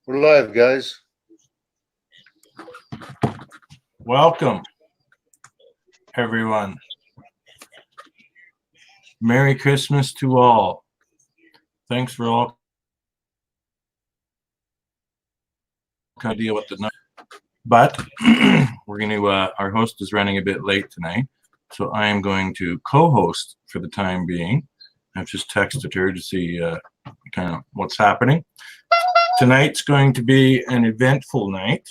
We're live, guys. Welcome, everyone. Merry Christmas to all. Thanks for all. Kind of deal with the night, but we're going to. Our host is running a bit late tonight, so I am going to co-host for the time being. I've just texted her to see kind of what's happening. Tonight's going to be an eventful night.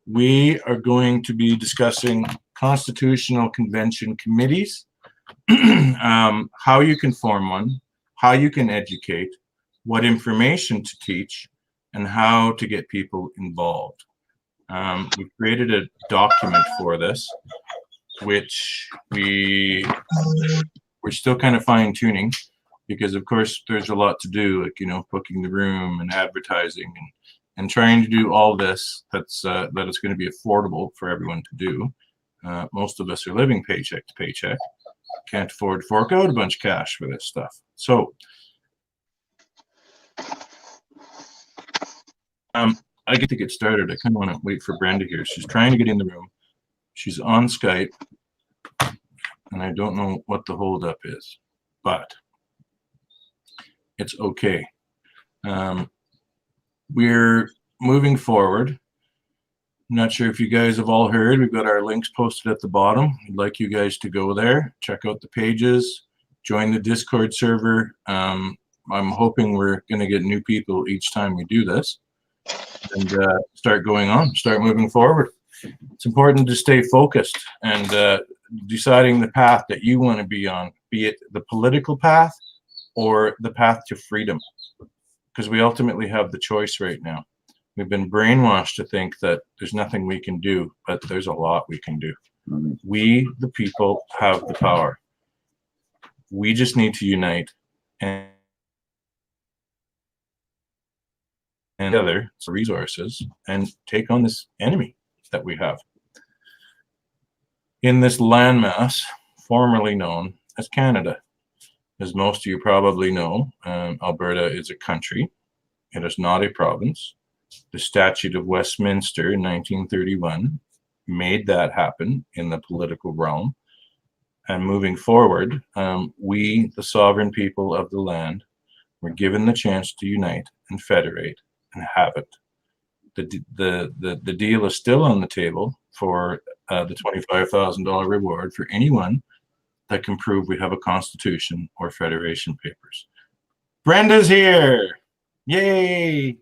We are going to be discussing constitutional convention committees, how you can form one, how you can educate, what information to teach, and how to get people involved. We've created a document for this, which we're still kind of fine-tuning, because of course there's a lot to do, like, booking the room and advertising and trying to do all this that it's going to be affordable for everyone to do. Most of us are living paycheck to paycheck, can't afford to fork out a bunch of cash for this stuff. So I get to get started. I kind of want to wait for Brenda here. She's trying to get in the room. She's on Skype, and I don't know what the holdup is, but it's okay. We're moving forward. I'm not sure if you guys have all heard, we've got our links posted at the bottom. I'd like you guys to go there, check out the pages, join the Discord server. I'm hoping we're going to get new people each time we do this, and start moving forward. It's important to stay focused and deciding the path that you want to be on, be it the political path or the path to freedom, because we ultimately have the choice right now. We've been brainwashed to think that there's nothing we can do, but there's a lot we can do. We, the people, have the power. We just need to unite and together resources and take on this enemy that we have in this landmass formerly known as Canada. As most of you probably know, Alberta is a country. It is not a province. The Statute of Westminster in 1931 made that happen in the political realm. And moving forward, we, the sovereign people of the land, were given the chance to unite and federate and have it. The deal is still on the table for the $25,000 reward for anyone that can prove we have a constitution or federation papers. Brenda's here! Yay!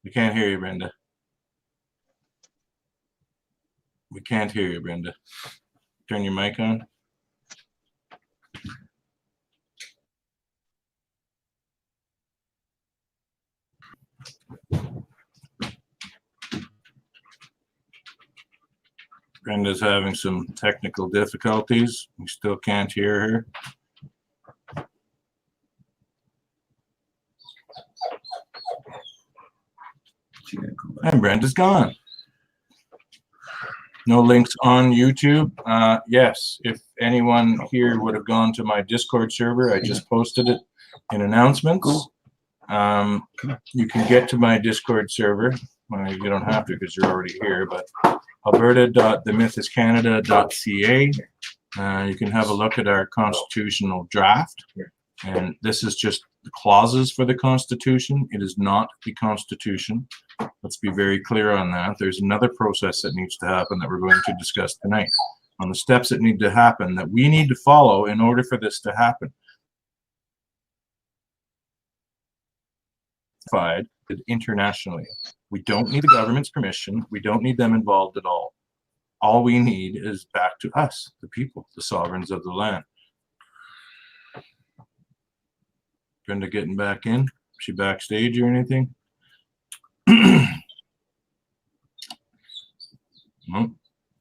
We can't hear you, Brenda. We can't hear you, Brenda. Turn your mic on. Brenda's having some technical difficulties. We still can't hear her. And Brenda's gone. No links on YouTube. Yes, if anyone here would have gone to my Discord server, I just posted it in announcements. You can get to my Discord server. Well, you don't have to because you're already here, but alberta.themythiscanada.ca. You can have a look at our constitutional draft. And this is just the clauses for the Constitution. It is not the Constitution. Let's be very clear on that. There's another process that needs to happen that we're going to discuss tonight on the steps that need to happen, that we need to follow in order for this to happen. Internationally, we don't need the government's permission. We don't need them involved at all. All we need is back to us, the people, the sovereigns of the land. Brenda getting back in? Is she backstage or anything?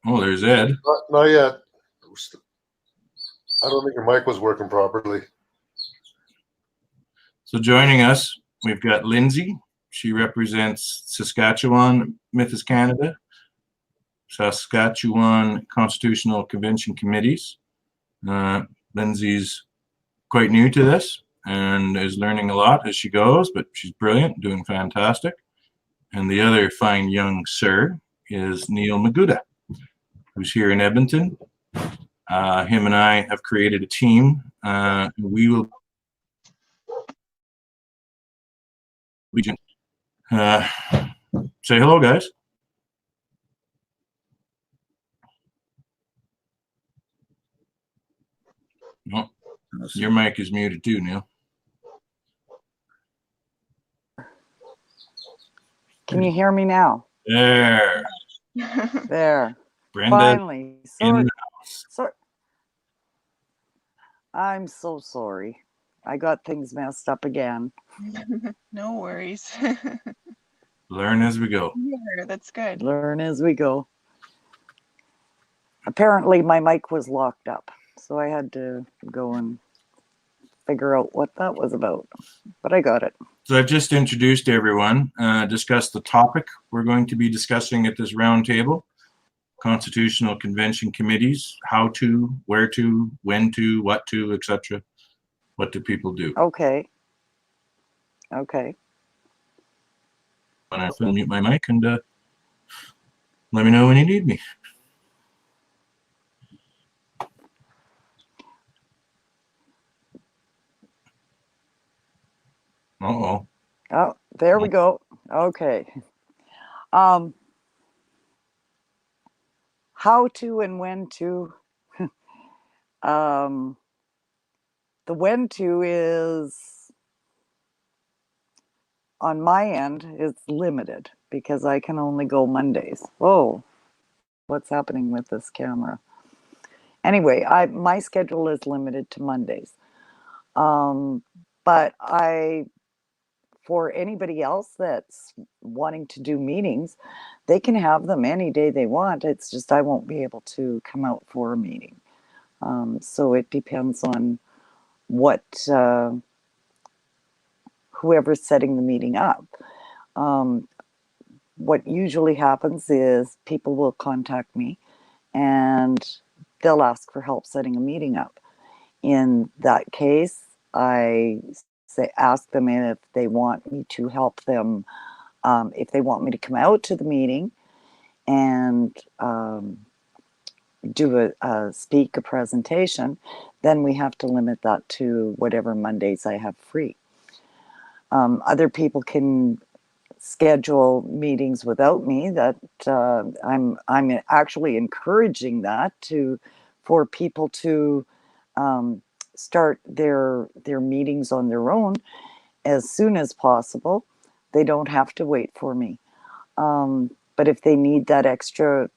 Oh, there's Ed. Not yet. I don't think your mic was working properly. Let's So joining us, we've got Lindsay. She represents Saskatchewan, Mythos Canada, Saskatchewan Constitutional Convention Committees. Lindsay's quite new to this and is learning a lot as she goes, but she's brilliant, doing fantastic. And the other fine young sir is Neil Maguda, who's here in Edmonton. Him and I have created a team. We will be say hello, guys. No, your mic is muted too, Neil. Can you hear me now? There. There. Brenda. Finally. Sorry. Sorry. I'm so sorry. I got things messed up again. No worries. Learn as we go. Yeah, that's good. Learn as we go. Apparently my mic was locked up, so I had to go and figure out what that was about, but I got it. So I've just introduced everyone, discussed the topic we're going to be discussing at this roundtable: constitutional convention committees, how to, where to, when to, what to, etc. What do people do? Okay. Okay. I'm going to mute my mic and let me know when you need me. Uh-oh. Oh, there we go. Okay. How to and when to. The when to is, on my end, is limited because I can only go Mondays. Whoa, what's happening with this camera? Anyway, my schedule is limited to Mondays. But for anybody else that's wanting to do meetings, they can have them any day they want. It's just I won't be able to come out for a meeting. So it depends on what whoever's setting the meeting up. What usually happens is people will contact me and they'll ask for help setting a meeting up. In that case, I ask them if they want me to help them, if they want me to come out to the meeting and do speak a presentation, then we have to limit that to whatever Mondays I have free. Other people can schedule meetings without me. That I'm actually encouraging that for people to start their meetings on their own as soon as possible. They don't have to wait for me. But if they need that extra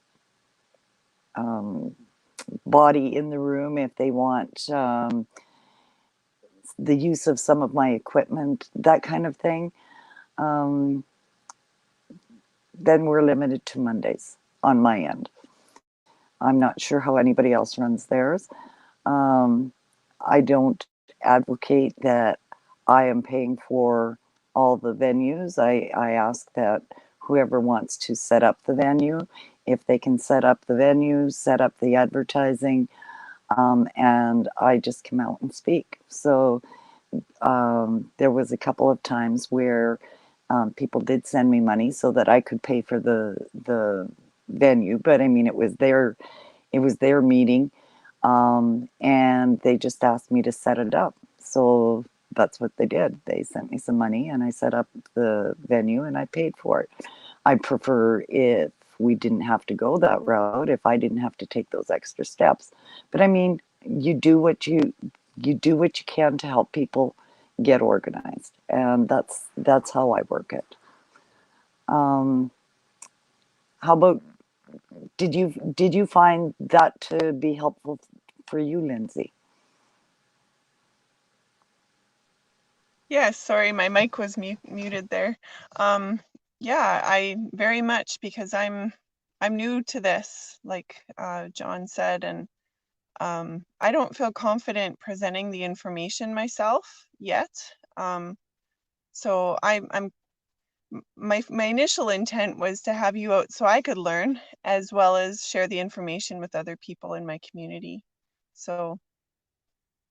body in the room, if they want the use of some of my equipment, that kind of thing, then we're limited to Mondays on my end. I'm not sure how anybody else runs theirs. I don't advocate that I am paying for all the venues. I ask that whoever wants to set up the venue, if they can set up the venue, set up the advertising, and I just come out and speak. So there was a couple of times where people did send me money so that I could pay for the venue, but I mean it was their meeting, and they just asked me to set it up. So that's what they did. They sent me some money and I set up the venue and I paid for it. I prefer if we didn't have to go that route, if I didn't have to take those extra steps. But I mean, you do what you can to help people get organized, and that's how I work it. How about, did you find that to be helpful for you, Lindsay? Yes, sorry, my mic was muted there. Yeah, I very much, because I'm new to this, like John said, and I don't feel confident presenting the information myself yet. So my initial intent was to have you out so I could learn, as well as share the information with other people in my community. So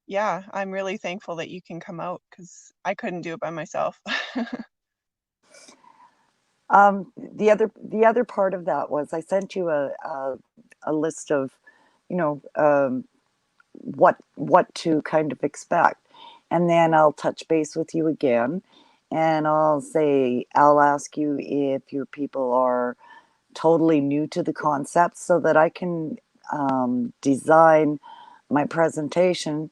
yeah, I'm really thankful that you can come out, because I couldn't do it by myself. The other part of that was I sent you a list of, you know, what to kind of expect, and then I'll touch base with you again, and I'll ask you if your people are totally new to the concept, so that I can design my presentation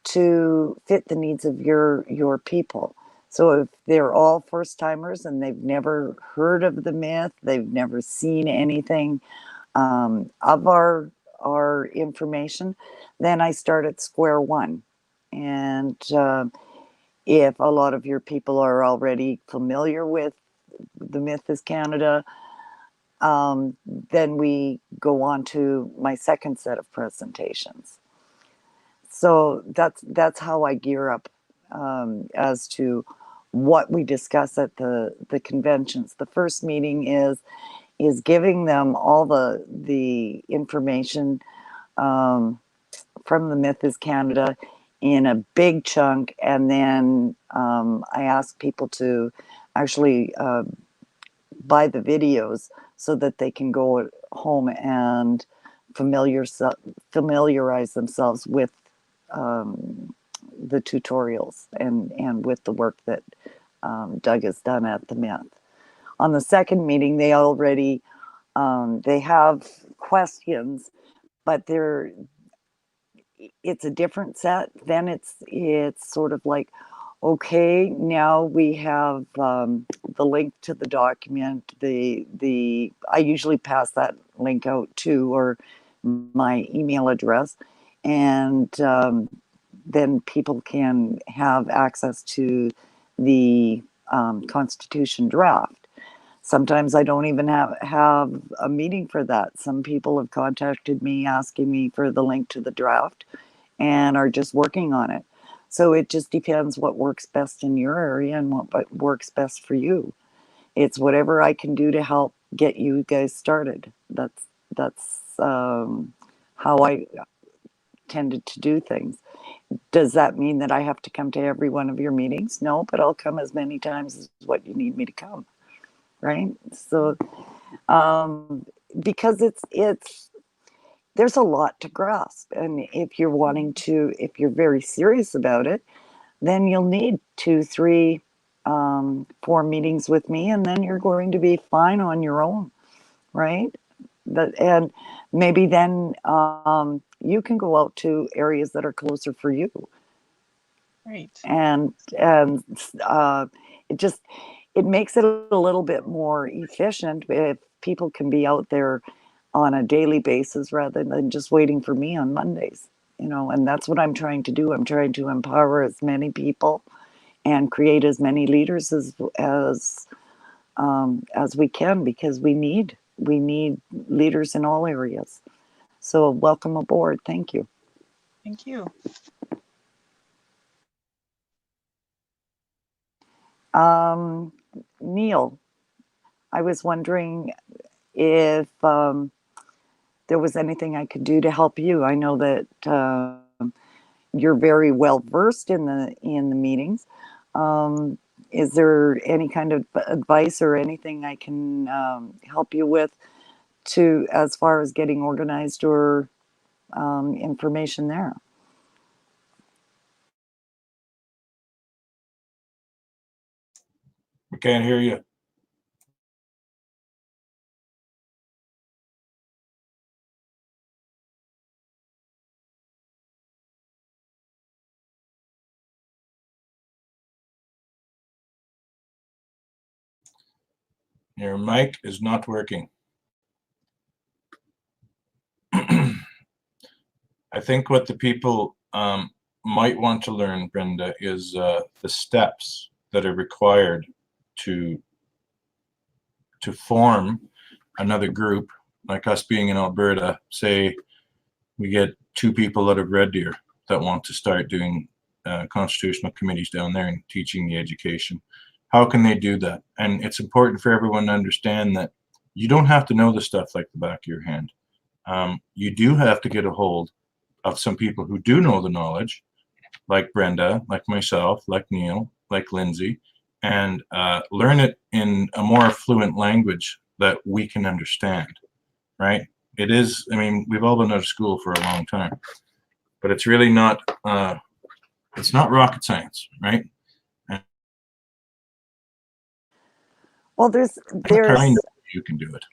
to fit the needs of your people. So if they're all first timers and they've never heard of the myth, they've never seen anything of our information, then I start at square one. And if a lot of your people are already familiar with the myth is Canada, then we go on to my second set of presentations. So that's how I gear up as to what we discuss at the conventions. The first meeting is giving them all the information from the Myth is Canada in a big chunk, and then I ask people to actually buy the videos so that they can go home and familiarize themselves with the tutorials and with the work that Doug has done at the Myth. On the second meeting, they already they have questions, but it's a different set. Then it's sort of like, okay, now we have the link to the document. I usually pass that link out to, or my email address, and then people can have access to the Constitution draft. Sometimes I don't even have a meeting for that. Some people have contacted me asking me for the link to the draft and are just working on it. So it just depends what works best in your area and what works best for you. It's whatever I can do to help get you guys started. That's how I tended to do things. Does that mean that I have to come to every one of your meetings? No, but I'll come as many times as what you need me to come. Right? So, because it's there's a lot to grasp, and if you're very serious about it, then you'll need 2, 3, 4 meetings with me, and then you're going to be fine on your own, right? And maybe then you can go out to areas that are closer for you. Right. And it makes it a little bit more efficient if people can be out there on a daily basis rather than just waiting for me on Mondays, and that's what I'm trying to do. I'm trying to empower as many people and create as many leaders as we can, because we need leaders in all areas. So welcome aboard. Thank you. Thank you. Neil, I was wondering if there was anything I could do to help you. I know that you're very well versed in the meetings. Is there any kind of advice or anything I can help you with as far as getting organized or information there? We can't hear you. Your mic is not working. I think what the people might want to learn, Brenda, is the steps that are required to form another group, like us being in Alberta. Say we get 2 people out of Red Deer that want to start doing constitutional committees down there and teaching the education. How can they do that? And it's important for everyone to understand that you don't have to know the stuff like the back of your hand. You do have to get a hold of some people who do know the knowledge, like Brenda, like myself, like Neil, like Lindsay, and learn it in a more fluent language that we can understand, right? It is, I mean, we've all been out of school for a long time, but it's really not, it's not rocket science, right? And Well, there's kind of you can do it.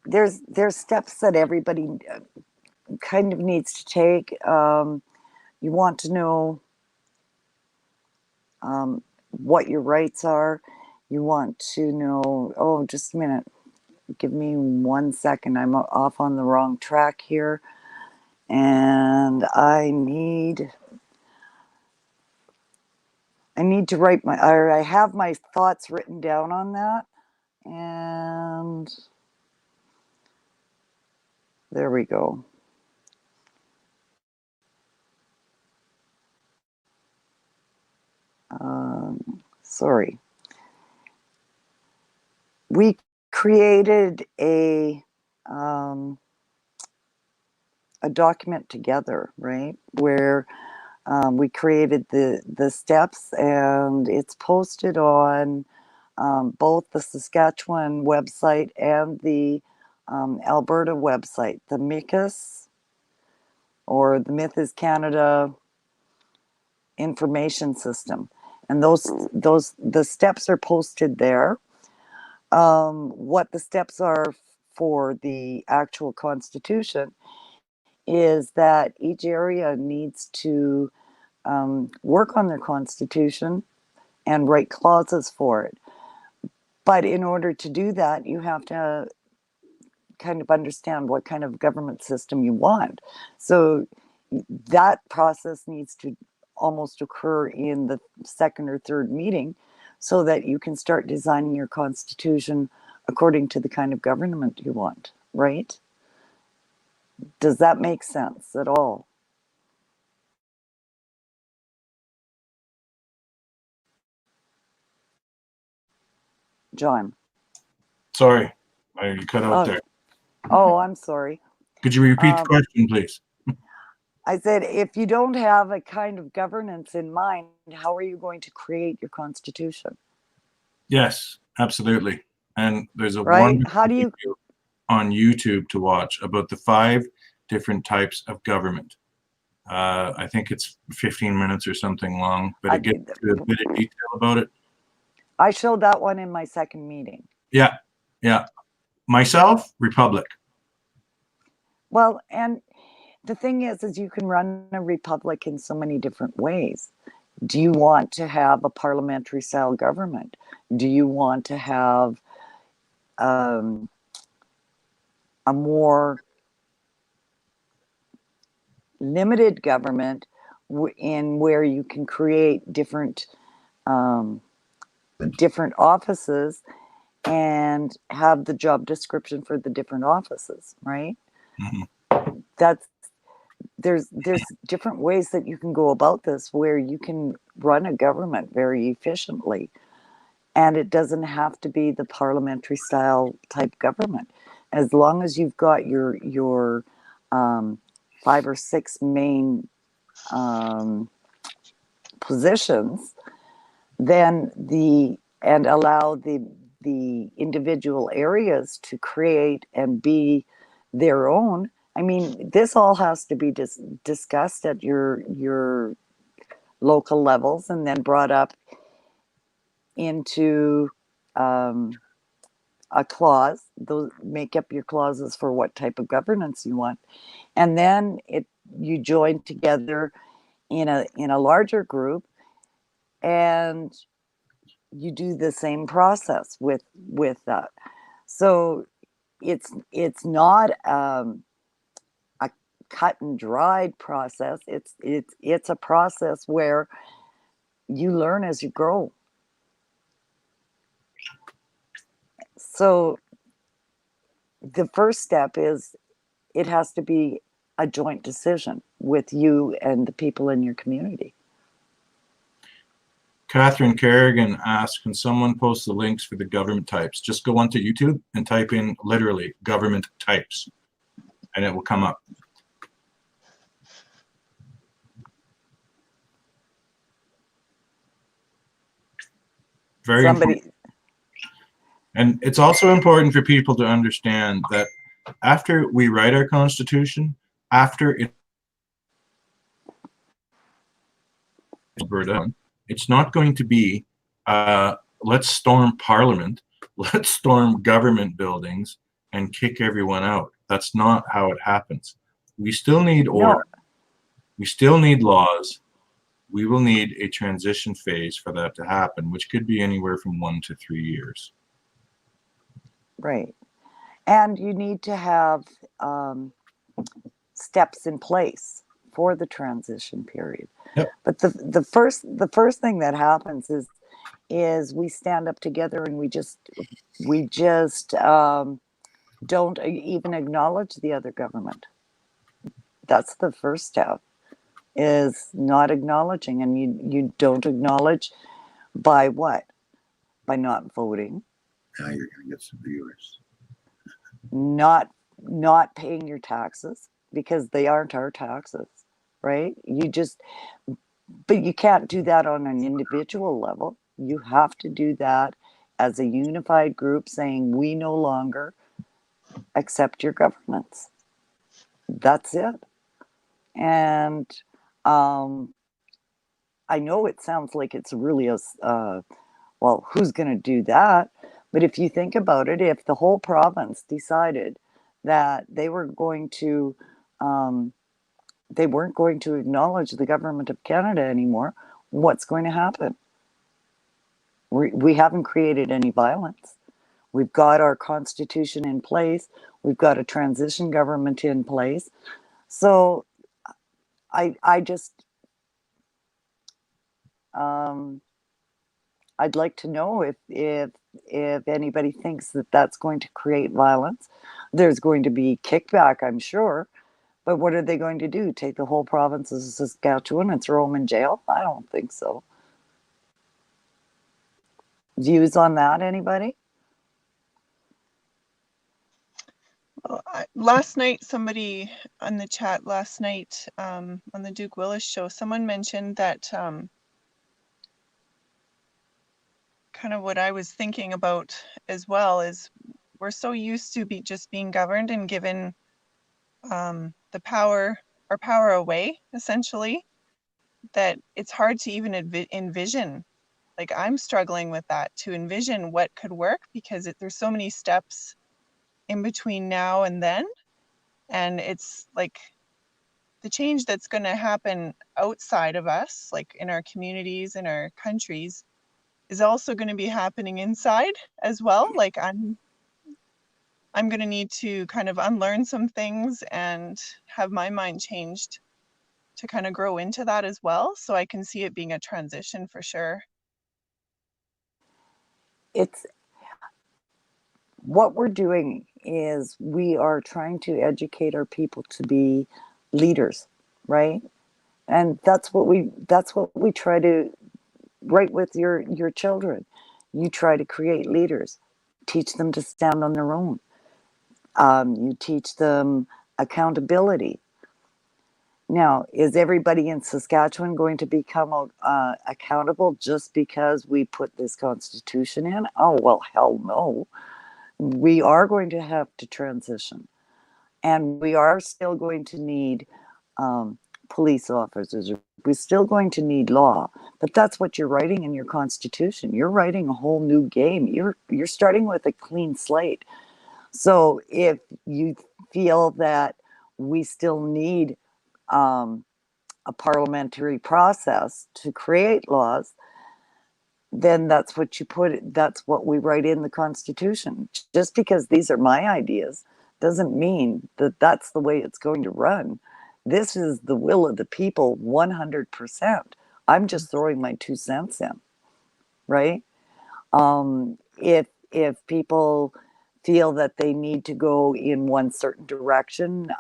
there's steps that everybody kind of needs to take. You want to know what your rights are. You want to know, oh, just a minute. Give me 1 second. I'm off on the wrong track here. And I need to write I have my thoughts written down on that. And there we go. Sorry. We created a document together, right? Where we created the steps, and it's posted on both the Saskatchewan website and the Alberta website, the MICUS, or the Myth is Canada information system. And the steps are posted there. What the steps are for the actual constitution is that each area needs to work on their constitution and write clauses for it. But in order to do that, you have to kind of understand what kind of government system you want. So that process needs to almost occur in the second or third meeting so that you can start designing your constitution according to the kind of government you want, right? Does that make sense at all? John? Sorry, you cut out there. Oh, I'm sorry. Could you repeat the question, please? I said, if you don't have a kind of governance in mind, how are you going to create your constitution? Yes, absolutely. And there's a Right? wonderful How do you video on YouTube to watch about the 5 different types of government. I think it's 15 minutes or something long, but it gets to a bit of detail about it. I showed that one in my second meeting. Yeah, yeah. Myself, Republic. Well, and the thing is you can run a republic in so many different ways. Do you want to have a parliamentary style government? Do you want to have a more limited government in where you can create different offices and have the job description for the different offices, right? Mm-hmm. There's different ways that you can go about this where you can run a government very efficiently, and it doesn't have to be the parliamentary style type government. As long as you've got your 5 or 6 main positions, then and allow the individual areas to create and be their own. I mean, this all has to be discussed at your local levels and then brought up into a clause. Those make up your clauses for what type of governance you want, and then you join together in a larger group, and you do the same process with that. So it's not a cut and dried process. It's a process where you learn as you grow. So the first step is it has to be a joint decision with you and the people in your community. Catherine Kerrigan asks, can someone post the links for the government types? Just go onto YouTube and type in literally government types, and it will come up. Very important. And it's also important for people to understand that after we write our Constitution, after it Alberta, it's not going to be let's storm Parliament, let's storm government buildings and kick everyone out. That's not how it happens. We still need order. No. We still need laws. We will need a transition phase for that to happen, which could be anywhere from 1 to 3 years. Right. And you need to have steps in place for the transition period. Yep. But the first thing that happens is we stand up together and we just don't even acknowledge the other government. That's the first step, is not acknowledging. And you don't acknowledge by what? By not voting. Now you're going to get some viewers. Not paying your taxes, because they aren't our taxes, right? But you can't do that on an individual level. You have to do that as a unified group, saying we no longer accept your governance. That's it. And I know it sounds like it's really well, who's going to do that? But if you think about it, if the whole province decided that they weren't going to acknowledge the government of Canada anymore, what's going to happen? We haven't created any violence. We've got our Constitution in place. We've got a transition government in place. So I just I'd like to know if anybody thinks that that's going to create violence. There's going to be kickback, I'm sure. But what are they going to do? Take the whole province of Saskatchewan and throw them in jail? I don't think so. Views on that, anybody? Well, last night, somebody on the chat last night on the Duke Willis show, someone mentioned that kind of what I was thinking about as well is we're so used to just being governed and given our power away, essentially, that it's hard to even envision. Like, I'm struggling with that, to envision what could work, because there's so many steps in between now and then. And it's like the change that's going to happen outside of us, like in our communities, in our countries, is also going to be happening inside as well. Like I'm going to need to kind of unlearn some things and have my mind changed to kind of grow into that as well. So I can see it being a transition for sure. It's what we're doing is we are trying to educate our people to be leaders, right? And that's what we try to, right, with your children. You try to create leaders, teach them to stand on their own. You teach them accountability. Now, is everybody in Saskatchewan going to become accountable just because we put this Constitution in? Oh, well, hell no. We are going to have to transition. And we are still going to need police officers. We're still going to need law. But that's what you're writing in your Constitution. You're writing a whole new game. You're starting with a clean slate. So if you feel that we still need a parliamentary process to create laws, then that's what that's what we write in the Constitution. Just because these are my ideas doesn't mean that that's the way it's going to run. This is the will of the people 100%. I'm just throwing my 2 cents in, right? If people feel that they need to go in one certain direction,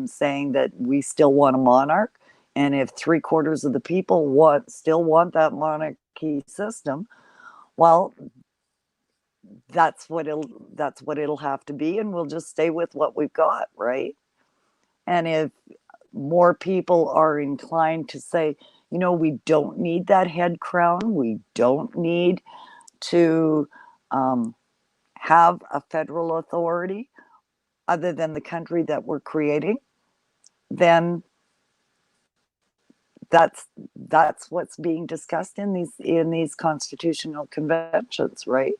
saying that we still want a monarch And if 3/4 of the people still want that monarchy system, well, that's what it'll have to be, and we'll just stay with what we've got, right? And if more people are inclined to say, we don't need that head crown, we don't need to have a federal authority other than the country that we're creating, then that's what's being discussed in these constitutional conventions, right?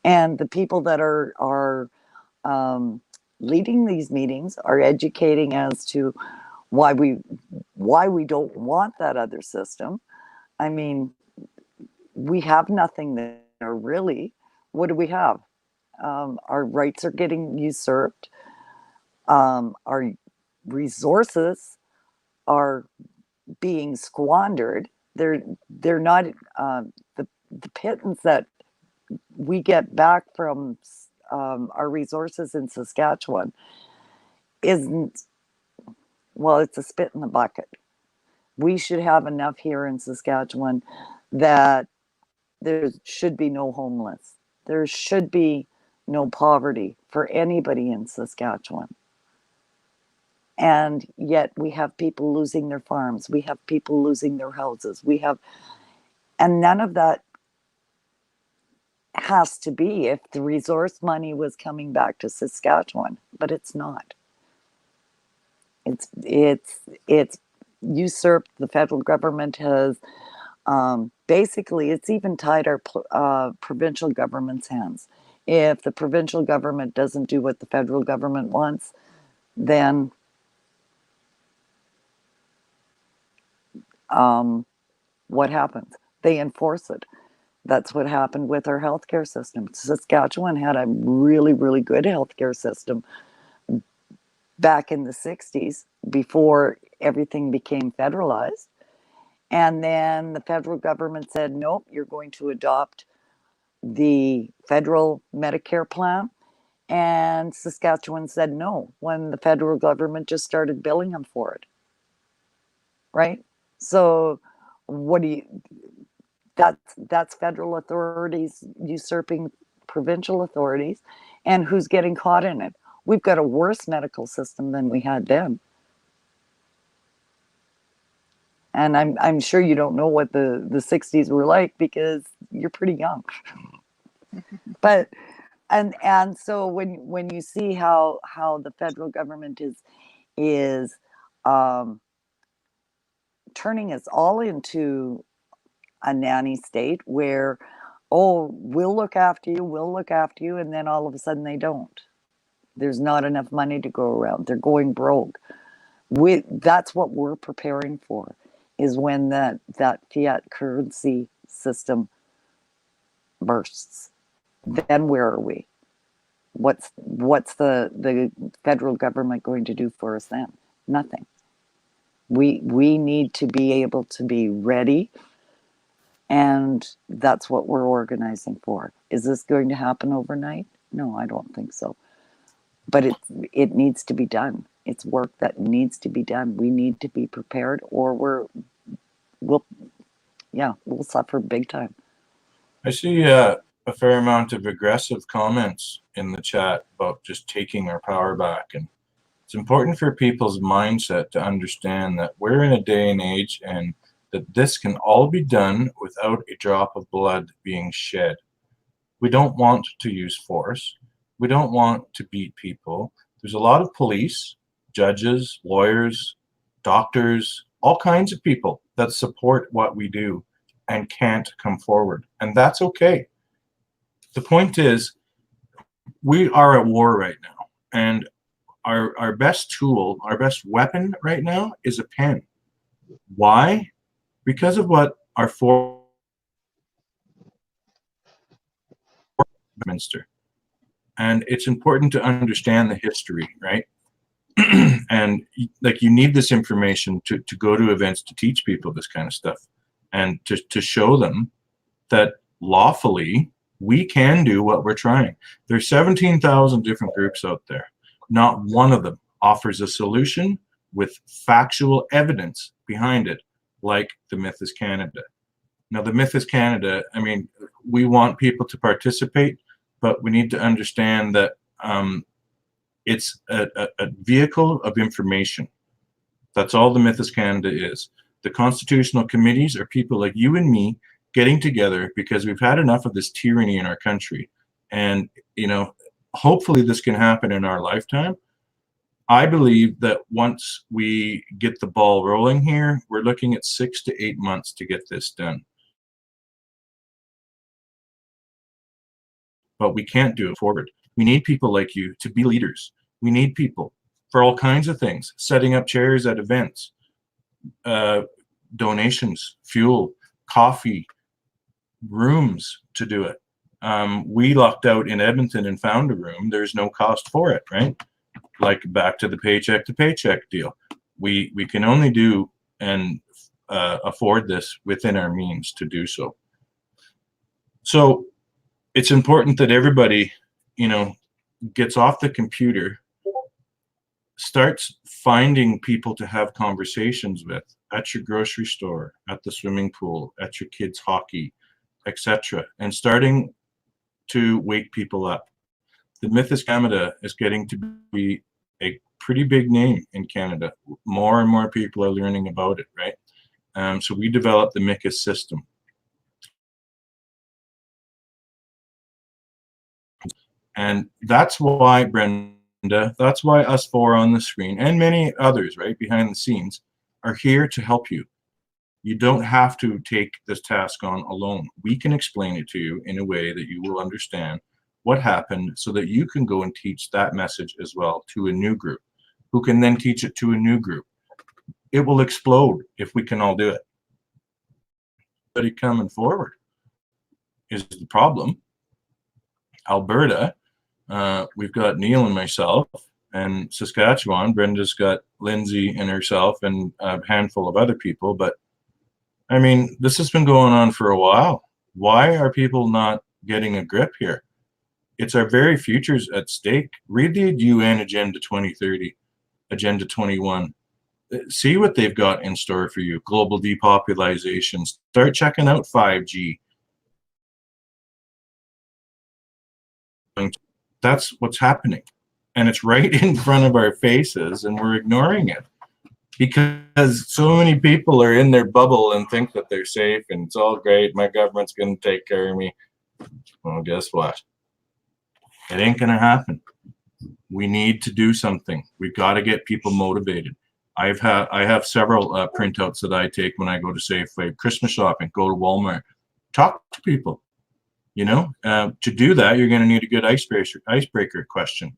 And the people that are leading these meetings are educating as to why we don't want that other system. I mean, we have nothing there really. What do we have? Our rights are getting usurped. Our resources are being squandered. They're not the pittance that we get back from our resources in Saskatchewan isn't, well, it's a spit in the bucket. We should have enough here in Saskatchewan that there should be no homeless. There should be no poverty for anybody in Saskatchewan. And yet we have people losing their farms. We have people losing their houses. And none of that has to be if the resource money was coming back to Saskatchewan, but it's not. It's usurped. The federal government has basically, it's even tied our provincial government's hands. If the provincial government doesn't do what the federal government wants, then what happens? They enforce it. That's what happened with our healthcare system. Saskatchewan had a really, really good healthcare system back in the 60s before everything became federalized. And then the federal government said, nope, you're going to adopt the federal Medicare plan. And Saskatchewan said no when the federal government just started billing them for it. Right? So that's federal authorities usurping provincial authorities, and who's getting caught in it? We've got a worse medical system than we had then. And I'm sure you don't know what the 60s were like because you're pretty young. But and so when you see how the federal government is turning us all into a nanny state where, oh, we'll look after you, and then all of a sudden they don't. There's not enough money to go around. They're going broke. That's what we're preparing for, is when that fiat currency system bursts. Then where are we? What's the federal government going to do for us then? Nothing. We need to be able to be ready, and that's what we're organizing for. Is this going to happen overnight? No, I don't think so. But it needs to be done. It's work that needs to be done. We need to be prepared, or we'll suffer big time. I see a fair amount of aggressive comments in the chat about just taking our power back. And it's important for people's mindset to understand that we're in a day and age and that this can all be done without a drop of blood being shed. We don't want to use force. We don't want to beat people. There's a lot of police, judges, lawyers, doctors, all kinds of people that support what we do and can't come forward. And that's okay. The point is, we are at war right now. And our best tool, our best weapon right now is a pen. Why? Because of what our Minister. And it's important to understand the history, right? And like, you need this information to go to events to teach people this kind of stuff, and to show them that lawfully we can do what we're trying. There's 17,000 different groups out there. Not one of them offers a solution. with factual evidence behind it, like the Myth is Canada. Now, the Myth is Canada, I mean, we want people to participate, but we need to understand that it's a vehicle of information. That's all the Myth is Canada is. The constitutional committees are people like you and me getting together because we've had enough of this tyranny in our country. And, you know, hopefully this can happen in our lifetime. I believe that once we get the ball rolling here, we're looking at 6 to 8 months to get this done. But we can't do it forward. We need people like you to be leaders. We need people for all kinds of things, setting up chairs at events, donations, fuel, coffee, rooms to do it. We lucked out in Edmonton and found a room. There's no cost for it, right? Like back to the paycheck deal. We can only do and afford this within our means to do so. So it's important that everybody, you know, gets off the computer, starts finding people to have conversations with at your grocery store, at the swimming pool, at your kids' hockey, etc., and starting to wake people up. The Myth is Canada is getting to be a pretty big name in Canada. More and more people are learning about it, right? So we developed the MICUS system. And that's why, Brenda, that's why us four on the screen and many others, right, behind the scenes, are here to help you. You don't have to take this task on alone. We can explain it to you in a way that you will understand what happened so that you can go and teach that message as well to a new group, who can then teach it to a new group. It will explode if we can all do it. But coming forward is the problem. Alberta, we've got Neil and myself, and Saskatchewan, Brenda's got Lindsay and herself and a handful of other people. But I mean, this has been going on for a while. Why are people not getting a grip here? It's our very futures at stake. Read the UN Agenda 2030, Agenda 21. See what they've got in store for you. Global depopulation. Start checking out 5G. That's what's happening. And it's right in front of our faces, and we're ignoring it because so many people are in their bubble and think that they're safe and it's all great. My government's going to take care of me. Well, guess what? It ain't going to happen. We need to do something. We've got to get people motivated. I have several printouts that I take when I go to Safeway, Christmas shopping, go to Walmart, talk to people. You know, to do that, you're going to need a good icebreaker question.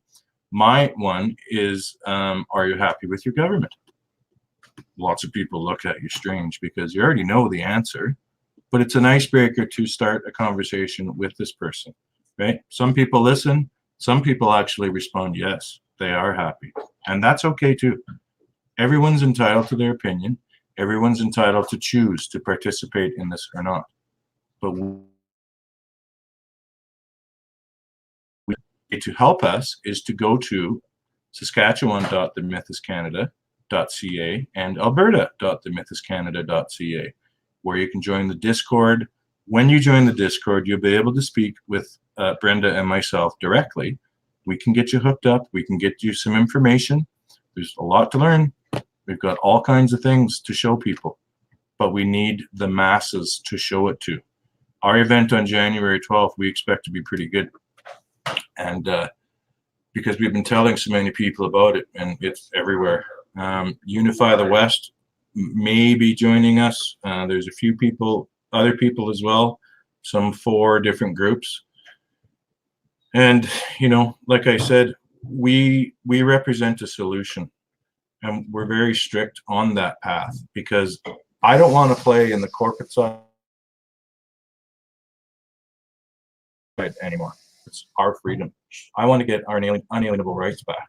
My one is, are you happy with your government? Lots of people look at you strange because you already know the answer, but it's an icebreaker to start a conversation with this person, right? Some people listen. Some people actually respond, yes, they are happy. And that's okay too. Everyone's entitled to their opinion. Everyone's entitled to choose to participate in this or not. But to help us is to go to Saskatchewan.themythiscanada.ca and Alberta.themythiscanada.ca, where you can join the Discord. When you join the Discord, you'll be able to speak with Brenda and myself directly. We can get you hooked up. We can get you some information. There's a lot to learn. We've got all kinds of things to show people, but we need the masses to show it to. Our event on January 12th, we expect to be pretty good. And because we've been telling so many people about it, and it's everywhere. Unify the West may be joining us. There's a few people, other people as well, some 4 different groups. And, you know, like I said, we represent a solution, and we're very strict on that path because I don't want to play in the corporate side anymore. It's our freedom. I want to get our unalienable rights back.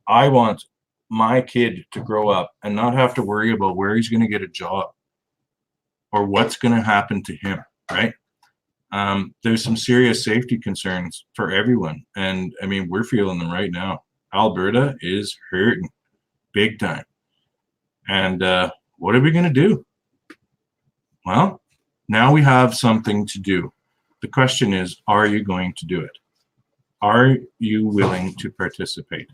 I want my kid to grow up and not have to worry about where he's going to get a job or what's going to happen to him, right? There's some serious safety concerns for everyone. And I mean, we're feeling them right now. Alberta is hurting big time. And what are we going to do? Well, now we have something to do. The question is, are you going to do it? Are you willing to participate?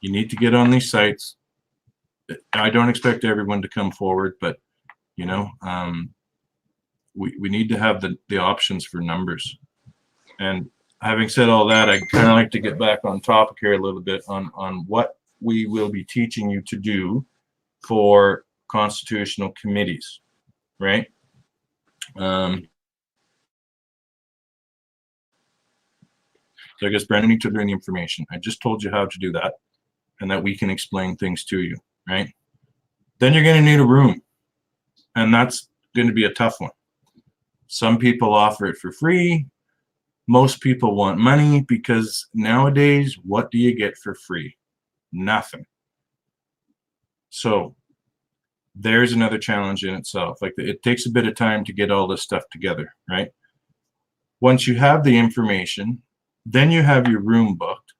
You need to get on these sites. I don't expect everyone to come forward, but you know, we need to have the options for numbers. And having said all that, I kind of like to get back on topic here a little bit on what we will be teaching you to do for constitutional committees, right? So I guess Brendan needs to learn the information. I just told you how to do that and that we can explain things to you, right? Then you're going to need a room, and that's going to be a tough one. Some people offer it for free. Most people want money because nowadays, what do you get for free? Nothing. So there's another challenge in itself. Like it takes a bit of time to get all this stuff together, right? Once you have the information, then you have your room booked.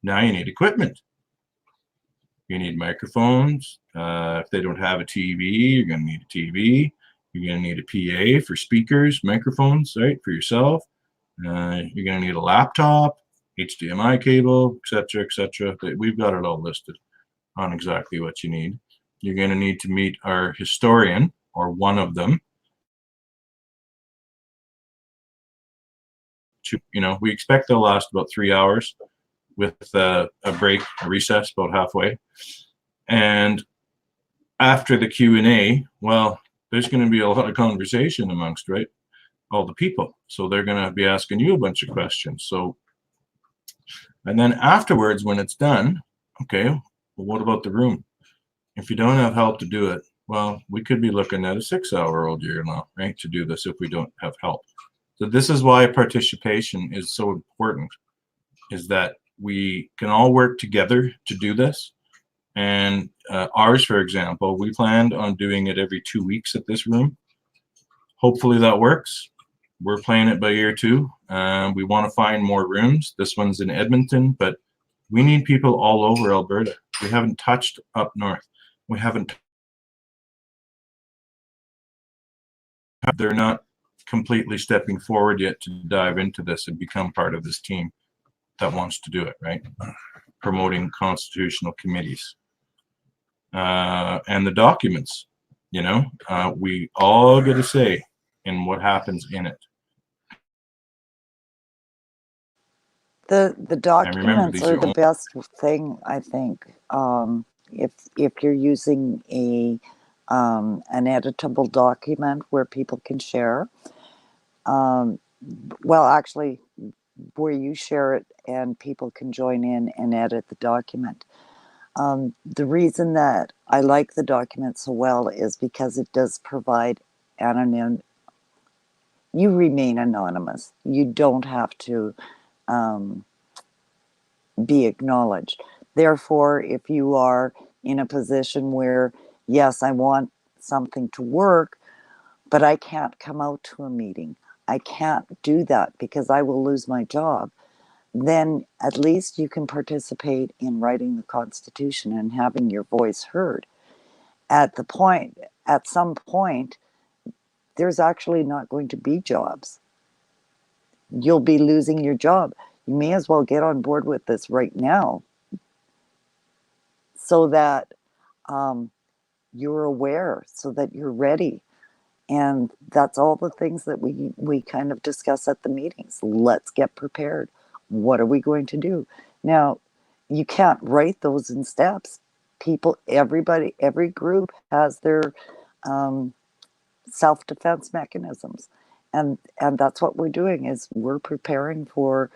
Now you need equipment. You need microphones. If they don't have a TV, you're going to need a TV. You're going to need a PA for speakers, microphones, right, for yourself. You're going to need a laptop, HDMI cable, etc., etc. We've got it all listed on exactly what you need. You're going to need to meet our historian or one of them. We expect they'll last about 3 hours with a break, a recess about halfway. And after the Q&A, well, there's going to be a lot of conversation amongst, right, all the people. So they're going to be asking you a bunch of questions. So, and then afterwards, when it's done, okay, well, what about the room? If you don't have help to do it, well, we could be looking at a 6-hour-old year now, right, to do this if we don't have help. So this is why participation is so important, is that we can all work together to do this. And ours, for example, we planned on doing it every 2 weeks at this room. Hopefully that works. We're playing it by ear too. We want to find more rooms. This one's in Edmonton, but we need people all over Alberta. We haven't touched up north. We haven't. They're not completely stepping forward yet to dive into this and become part of this team that wants to do it, right? Promoting constitutional committees. And the documents, we all get a say in what happens in it. The documents are the best thing, I think. If you're using an editable document where people can share, well, actually, where you share it and people can join in and edit the document. The reason that I like the document so well is because it does provide anonym. You remain anonymous. You don't have to be acknowledged. Therefore, if you are in a position where, yes, I want something to work, but I can't come out to a meeting, I can't do that because I will lose my job, then at least you can participate in writing the Constitution and having your voice heard. At some point, there's actually not going to be jobs. You'll be losing your job. You may as well get on board with this right now so that you're aware, so that you're ready. And that's all the things that we kind of discuss at the meetings. Let's get prepared. What are we going to do? Now, you can't write those in steps. Every group has their self-defense mechanisms. And that's what we're doing, is we're preparing for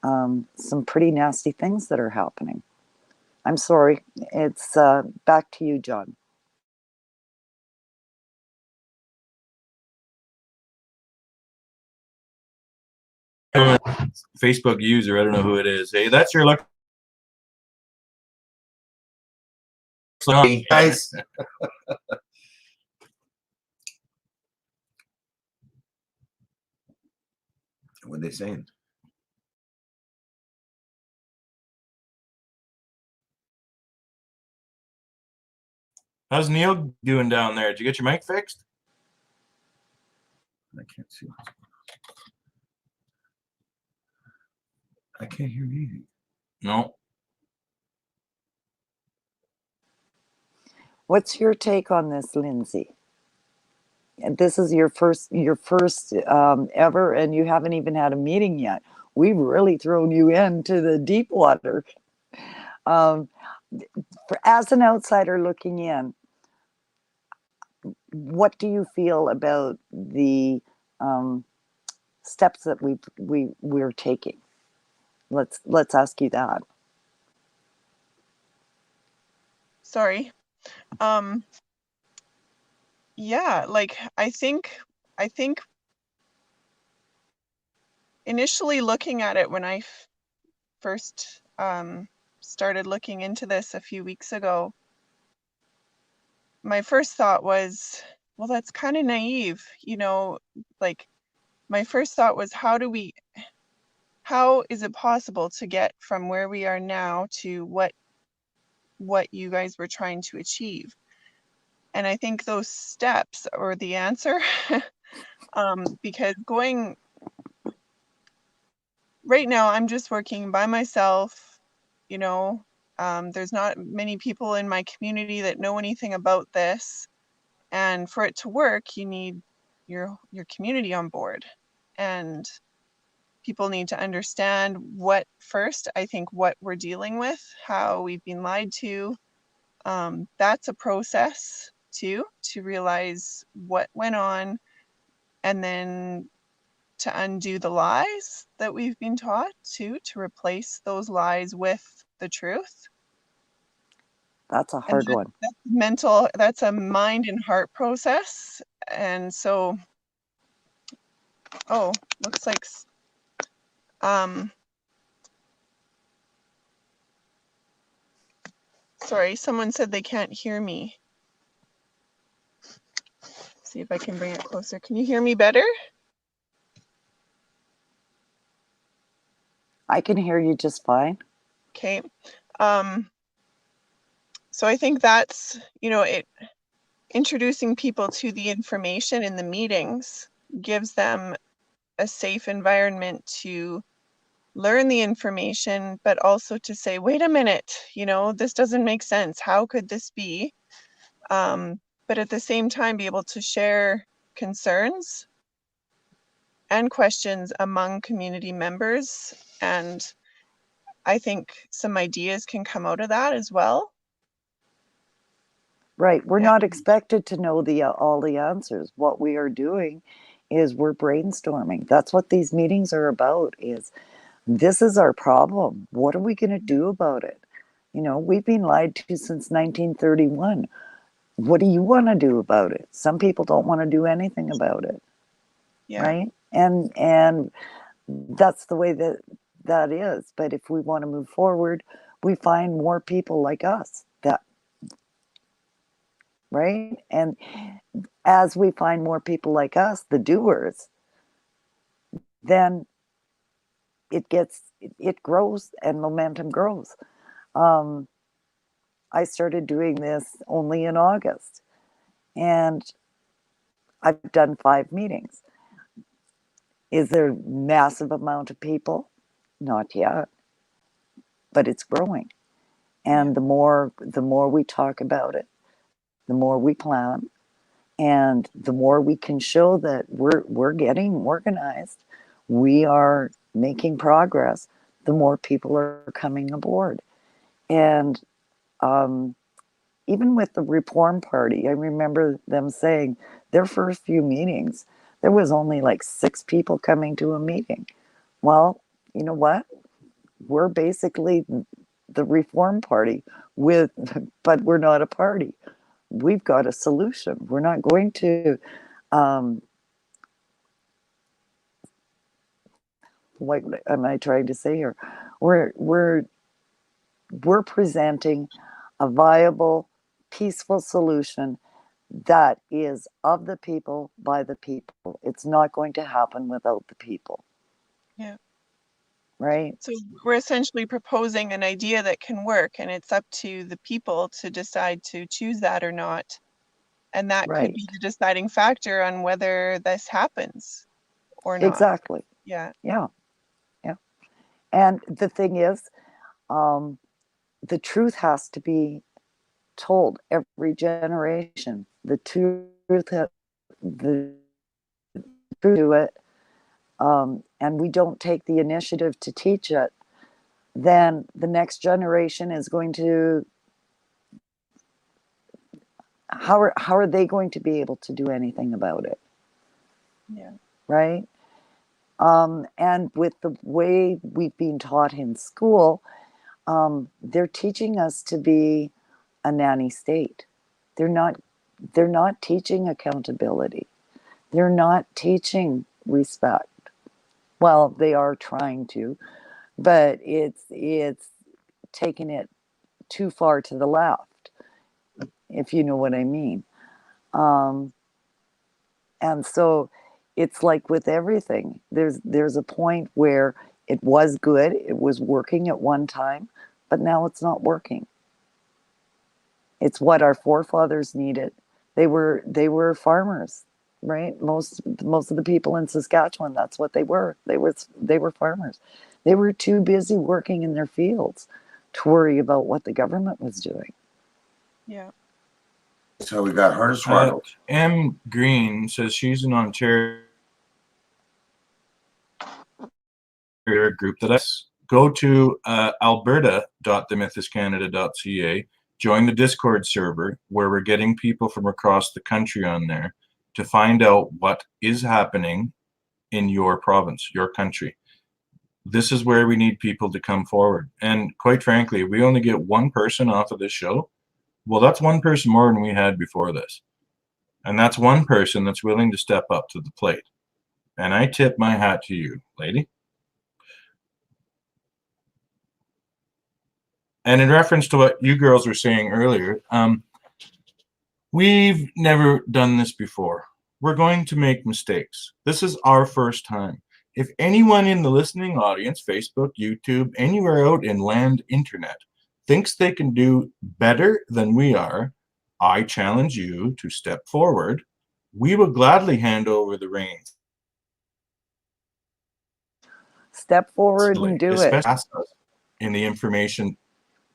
some pretty nasty things that are happening. I'm sorry. It's back to you, John. Facebook user, I don't know who it is. Hey, that's your luck. Hey, guys. What are they saying? How's Neil doing down there? Did you get your mic fixed? I can't see what's going on. I can't hear anything. No. What's your take on this, Lindsay? And this is your first ever, and you haven't even had a meeting yet. We've really thrown you into the deep water. As an outsider looking in, what do you feel about the steps that we're taking? Let's ask you that. Sorry. Yeah, like I think initially looking at it when I first started looking into this a few weeks ago, my first thought was, well, that's kind of naive, you know, like my first thought was, how is it possible to get from where we are now to what you guys were trying to achieve? And I think those steps are the answer. Because right now, I'm just working by myself, you know, there's not many people in my community that know anything about this. And for it to work, you need your community on board. And people need to understand what we're dealing with, how we've been lied to. That's a process too, to realize what went on, and then to undo the lies that we've been taught to replace those lies with the truth. That's a hard one. That's a mind and heart process. And so, looks like, sorry, someone said they can't hear me. See if I can bring it closer. Can you hear me better? I can hear you just fine. Okay. So I think that's, introducing people to the information in the meetings gives them a safe environment to learn the information, but also to say, wait a minute, this doesn't make sense. How could this be? But at the same time, be able to share concerns and questions among community members. And I think some ideas can come out of that as well. Right. We're Yeah. not expected to know all the answers. What we are doing is we're brainstorming. That's what these meetings are about, is this is our problem. What are we going to do about it? We've been lied to since 1931. What do you want to do about it? Some people don't want to do anything about it. Yeah. Right? And that's the way that is. But if we want to move forward, we find more people like us right? And as we find more people like us, the doers, then it grows and momentum grows. I started doing this only in August, and I've done 5 meetings. Is there a massive amount of people? Not yet, but it's growing. And the more we talk about it, the more we plan, and the more we can show that we're getting organized, we are making progress, the more people are coming aboard. And even with the Reform Party, I remember them saying their first few meetings, there was only like 6 people coming to a meeting. Well, you know what? We're basically the Reform Party but we're not a party. We've got a solution. We're not going to what am I trying to say here? We're presenting a viable, peaceful solution that is of the people, by the people. It's not going to happen without the people. Yeah. right? So we're essentially proposing an idea that can work, and it's up to the people to decide to choose that or not. And that could Right. be the deciding factor on whether this happens or not. Exactly. Yeah. Yeah. Yeah. And the thing is, the truth has to be told every generation. The truth, the truth to it, and we don't take the initiative to teach it, then the next generation is going to, how are they going to be able to do anything about it? Yeah. Right? And with the way we've been taught in school, they're teaching us to be a nanny state. They're not. They're not teaching accountability. They're not teaching respect. Well, they are trying to, but it's taking it too far to the left, if you know what I mean. Um, and so it's like with everything. There's a point where it was good, it was working at one time, but now it's not working. It's what our forefathers needed. They were farmers, right? Most of the people in Saskatchewan, that's what they were. They were farmers. They were too busy working in their fields to worry about what the government was doing. Yeah. So we got harness throttled. M. Green says she's an Ontario group that I go to alberta.themythuscanada.ca, join the Discord server where we're getting people from across the country on there to find out what is happening in your province, your country. This is where we need people to come forward. And quite frankly, if we only get one person off of this show, well, that's one person more than we had before this. And that's one person that's willing to step up to the plate. And I tip my hat to you, lady. And in reference to what you girls were saying earlier, we've never done this before. We're going to make mistakes. This is our first time. If anyone in the listening audience, Facebook, YouTube, anywhere out in land internet, thinks they can do better than we are, I challenge you to step forward. We will gladly hand over the reins. Step forward and do it. Especially in the information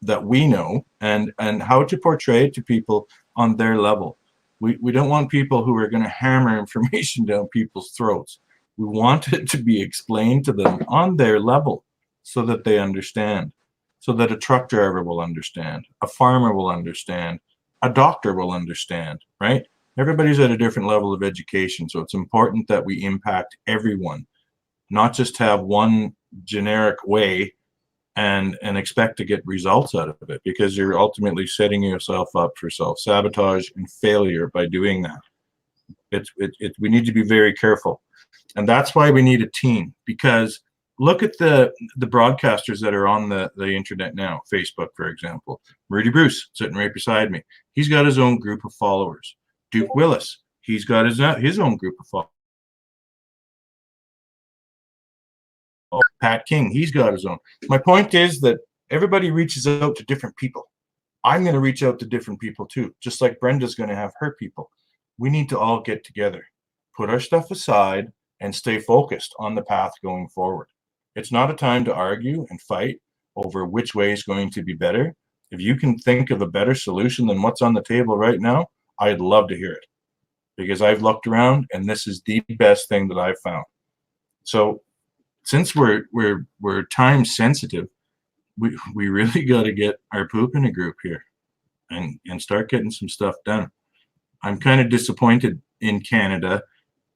that we know and how to portray it to people on their level. We don't want people who are going to hammer information down people's throats. We want it to be explained to them on their level so that they understand, so that a truck driver will understand, a farmer will understand, a doctor will understand, right? Everybody's at a different level of education, so it's important that we impact everyone, not just have one generic way and expect to get results out of it, because you're ultimately setting yourself up for self-sabotage and failure by doing that. We need to be very careful. And that's why we need a team, because look at the broadcasters that are on the internet now. Facebook, for example. Rudy Bruce, sitting right beside me. He's got his own group of followers. Duke Willis, he's got his own group of followers. Pat King, he's got his own. My point is that everybody reaches out to different people. I'm going to reach out to different people too, just like Brenda's going to have her people. We need to all get together, put our stuff aside, and stay focused on the path going forward. It's not a time to argue and fight over which way is going to be better. If you can think of a better solution than what's on the table right now, I'd love to hear it, because I've looked around and this is the best thing that I've found. So since we're time sensitive, we really got to get our poop in a group here and start getting some stuff done. I'm kind of disappointed in Canada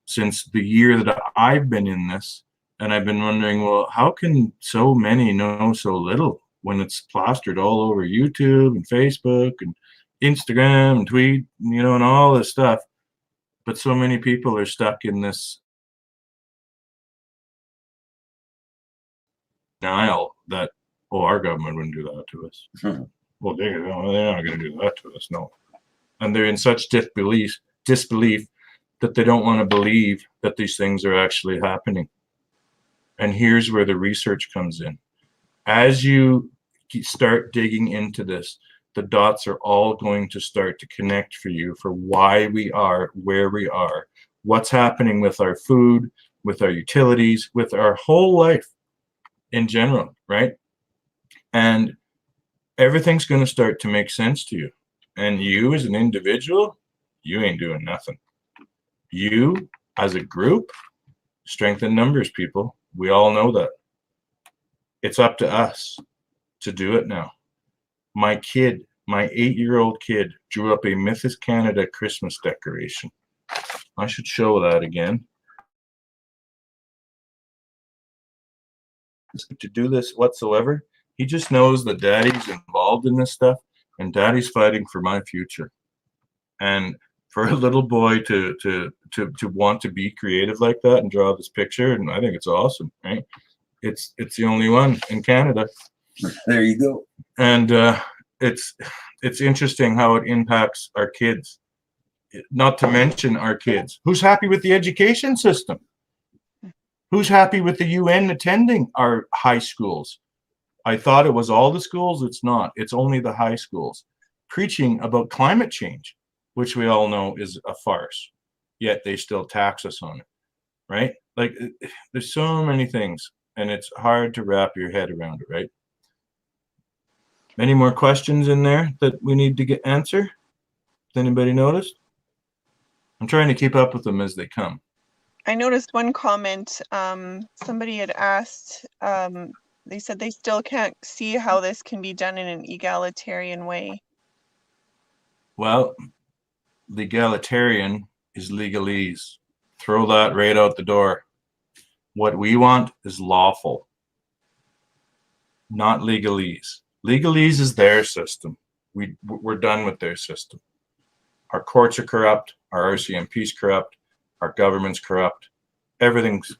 since the year that I've been in this, and I've been wondering, well, how can so many know so little when it's plastered all over YouTube and Facebook and Instagram and tweet, and all this stuff. But so many people are stuck in this denial that, our government wouldn't do that to us. Well, they're not going to do that to us, no. And they're in such disbelief that they don't want to believe that these things are actually happening. And here's where the research comes in. As you start digging into this, the dots are all going to start to connect for you for why we are where we are, what's happening with our food, with our utilities, with our whole life in general, right? And everything's going to start to make sense to you. And you as an individual, you ain't doing nothing. You as a group, strength in numbers, people. We all know that. It's up to us to do it now. My kid, my 8-year-old kid, drew up a Mythos Canada Christmas decoration. I should show that again. To do this whatsoever. He just knows that daddy's involved in this stuff and daddy's fighting for my future. And for a little boy to want to be creative like that and draw this picture, and I think it's awesome, right? It's the only one in Canada. There you go. And it's interesting how it impacts our kids. Not to mention our kids. Who's happy with the education system? Who's happy with the UN attending our high schools? I thought it was all the schools. It's not. It's only the high schools. Preaching about climate change, which we all know is a farce, yet they still tax us on it, right? Like, there's so many things, and it's hard to wrap your head around it, right? Any more questions in there that we need to get answer? Has anybody noticed? I'm trying to keep up with them as they come. I noticed one comment. Somebody had asked, they said they still can't see how this can be done in an egalitarian way. Well, legalitarian is legalese. Throw that right out the door. What we want is lawful, not legalese. Legalese is their system. We're done with their system. Our courts are corrupt. Our RCMP's corrupt. Our government's corrupt. Everything's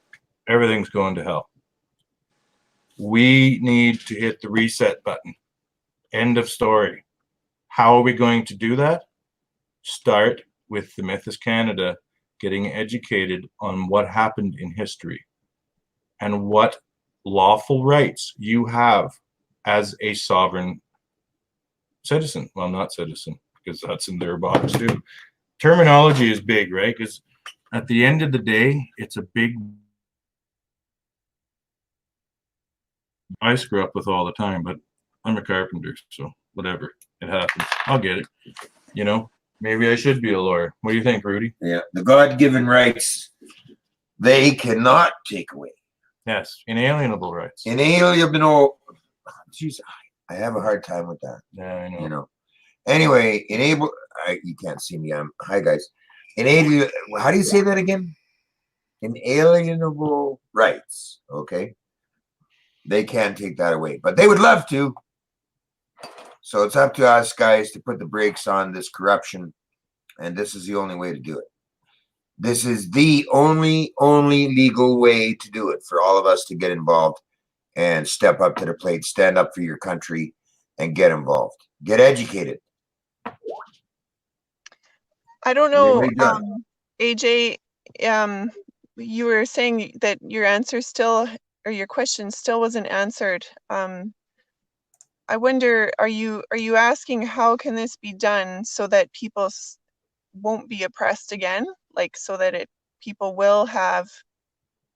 going to hell. We need to hit the reset button. End of story. How are we going to do that? Start with the Mythos Canada getting educated on what happened in history and what lawful rights you have as a sovereign citizen. Well, not citizen, because that's in their box too. Terminology is big, right? Because at the end of the day, it's a big... I screw up with all the time, but I'm a carpenter, so whatever. It happens. I'll get it. You know, maybe I should be a lawyer. What do you think, Rudy? Yeah, the God-given rights, they cannot take away. Yes, inalienable rights. Inalienable. Jeez, I have a hard time with that. Yeah, I know. You know. Anyway, you can't see me. Hi guys. How do you say that again? Inalienable rights. Okay. They can't take that away, but they would love to. So it's up to us guys to put the brakes on this corruption, and this is the only way to do it. This is the only legal way to do it for all of us to get involved and step up to the plate, stand up for your country, and get involved. Get educated. I don't know, Really done. AJ, you were saying that your answer still, or your question still wasn't answered. I wonder, are you asking how can this be done so that people won't be oppressed again? Like, so that people will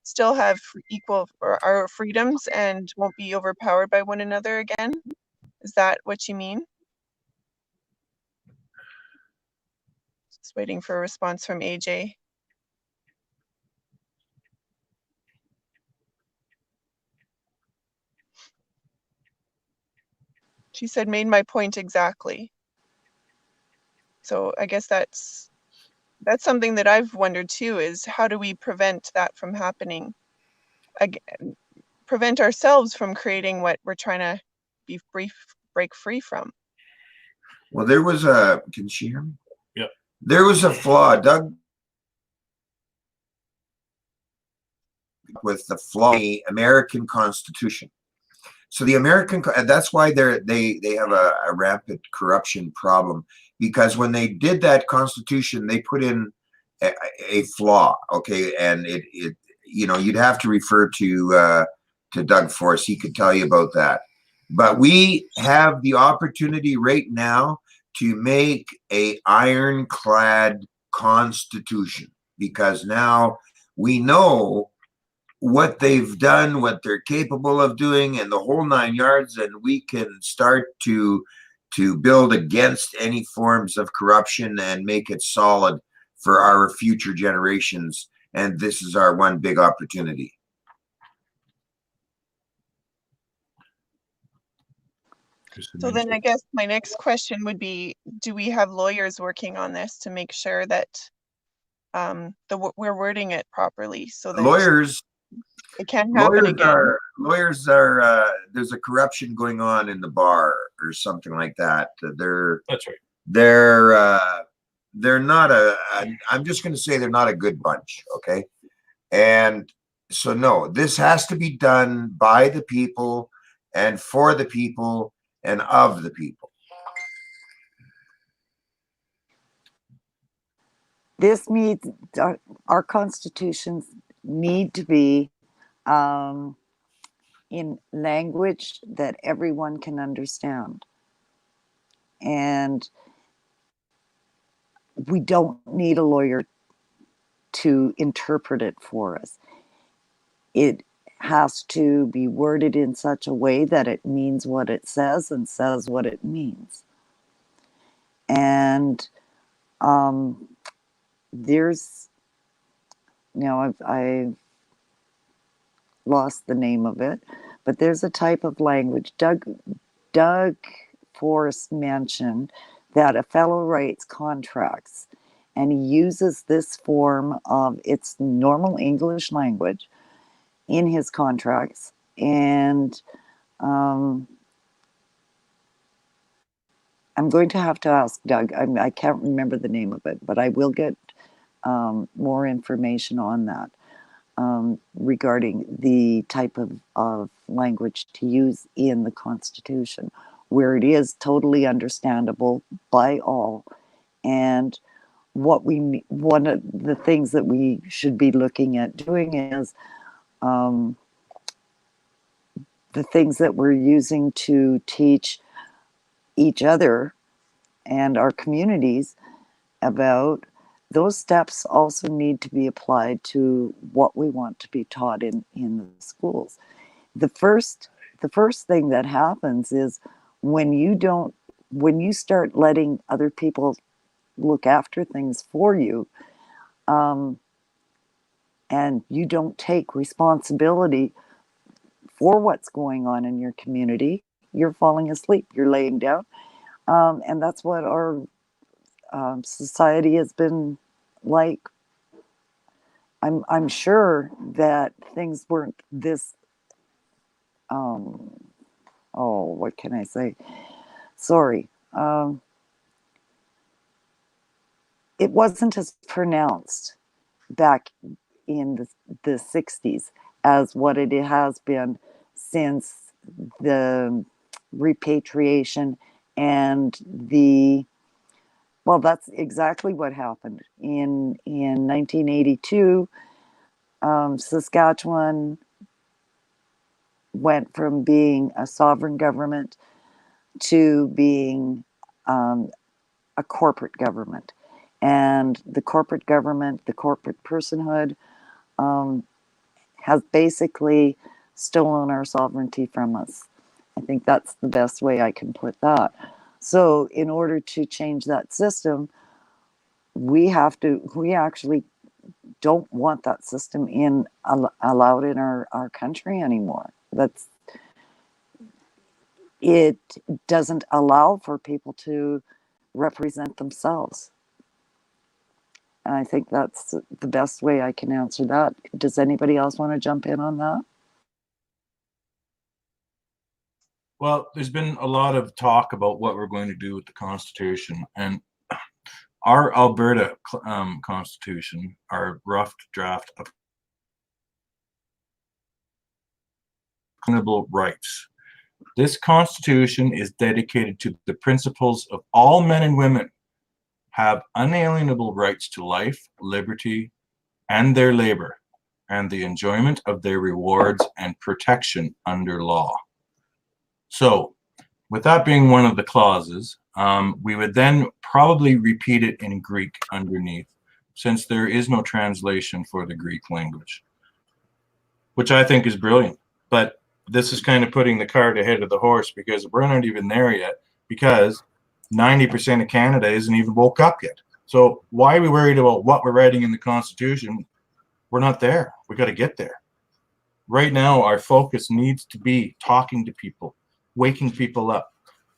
still have equal our freedoms and won't be overpowered by one another again? Is that what you mean? Just waiting for a response from AJ. She said, made my point exactly. So I guess that's something that I've wondered too, is how do we prevent that from happening? Again, prevent ourselves from creating what we're trying to break free from. Well, can she hear me? Yeah. There was a flaw, Doug, with the flaw in the American Constitution. So the that's why they have a rampant corruption problem, because when they did that Constitution, they put in a flaw, okay, and you'd have to refer to Doug Force. He could tell you about that. But we have the opportunity right now to make a ironclad constitution, because now we know what they've done, what they're capable of doing, and the whole 9 yards, and we can start to build against any forms of corruption and make it solid for our future generations. And this is our one big opportunity. So then I guess my next question would be, do we have lawyers working on this to make sure that we're wording it properly so that Lawyers it can't happen again? Lawyers are there's a corruption going on in the bar or something like that. That's right. They're not I'm just going to say they're not a good bunch. Okay. And so, no, this has to be done by the people and for the people and of the people. This needs, our constitutions need to be in language that everyone can understand. And we don't need a lawyer to interpret it for us. It has to be worded in such a way that it means what it says and says what it means. And there's, I've lost the name of it, but there's a type of language. Doug Forrest mentioned that a fellow writes contracts, and he uses this form of its normal English language in his contracts. And I'm going to have to ask Doug. I can't remember the name of it, but I will get more information on that regarding the type of language to use in the Constitution, where it is totally understandable by all. And one of the things that we should be looking at doing is the things that we're using to teach each other and our communities about those steps also need to be applied to what we want to be taught in the schools. The first thing that happens is when you start letting other people look after things for you, and you don't take responsibility for what's going on in your community, you're falling asleep, you're laying down. And that's what our society has been like. I'm sure that things weren't this, what can I say? Sorry. It wasn't as pronounced back in the 60s as what it has been since the repatriation and that's exactly what happened. In 1982, Saskatchewan went from being a sovereign government to being a corporate government. And the corporate government, the corporate personhood, has basically stolen our sovereignty from us. I think that's the best way I can put that. So in order to change that system, we actually don't want that system allowed in our country anymore. It doesn't allow for people to represent themselves. And I think that's the best way I can answer that. Does anybody else want to jump in on that? Well, there's been a lot of talk about what we're going to do with the Constitution, and our Alberta Constitution, our rough draft of unalienable rights. This Constitution is dedicated to the principles of all men and women have unalienable rights to life, liberty, and their labor, and the enjoyment of their rewards and protection under law. So, with that being one of the clauses, we would then probably repeat it in Greek underneath, since there is no translation for the Greek language, which I think is brilliant. But this is kind of putting the cart ahead of the horse, because we're not even there yet, because 90% of Canada isn't even woke up yet. So why are we worried about what we're writing in the Constitution? We're not there. We got to get there. Right now, our focus needs to be talking to people, waking people up,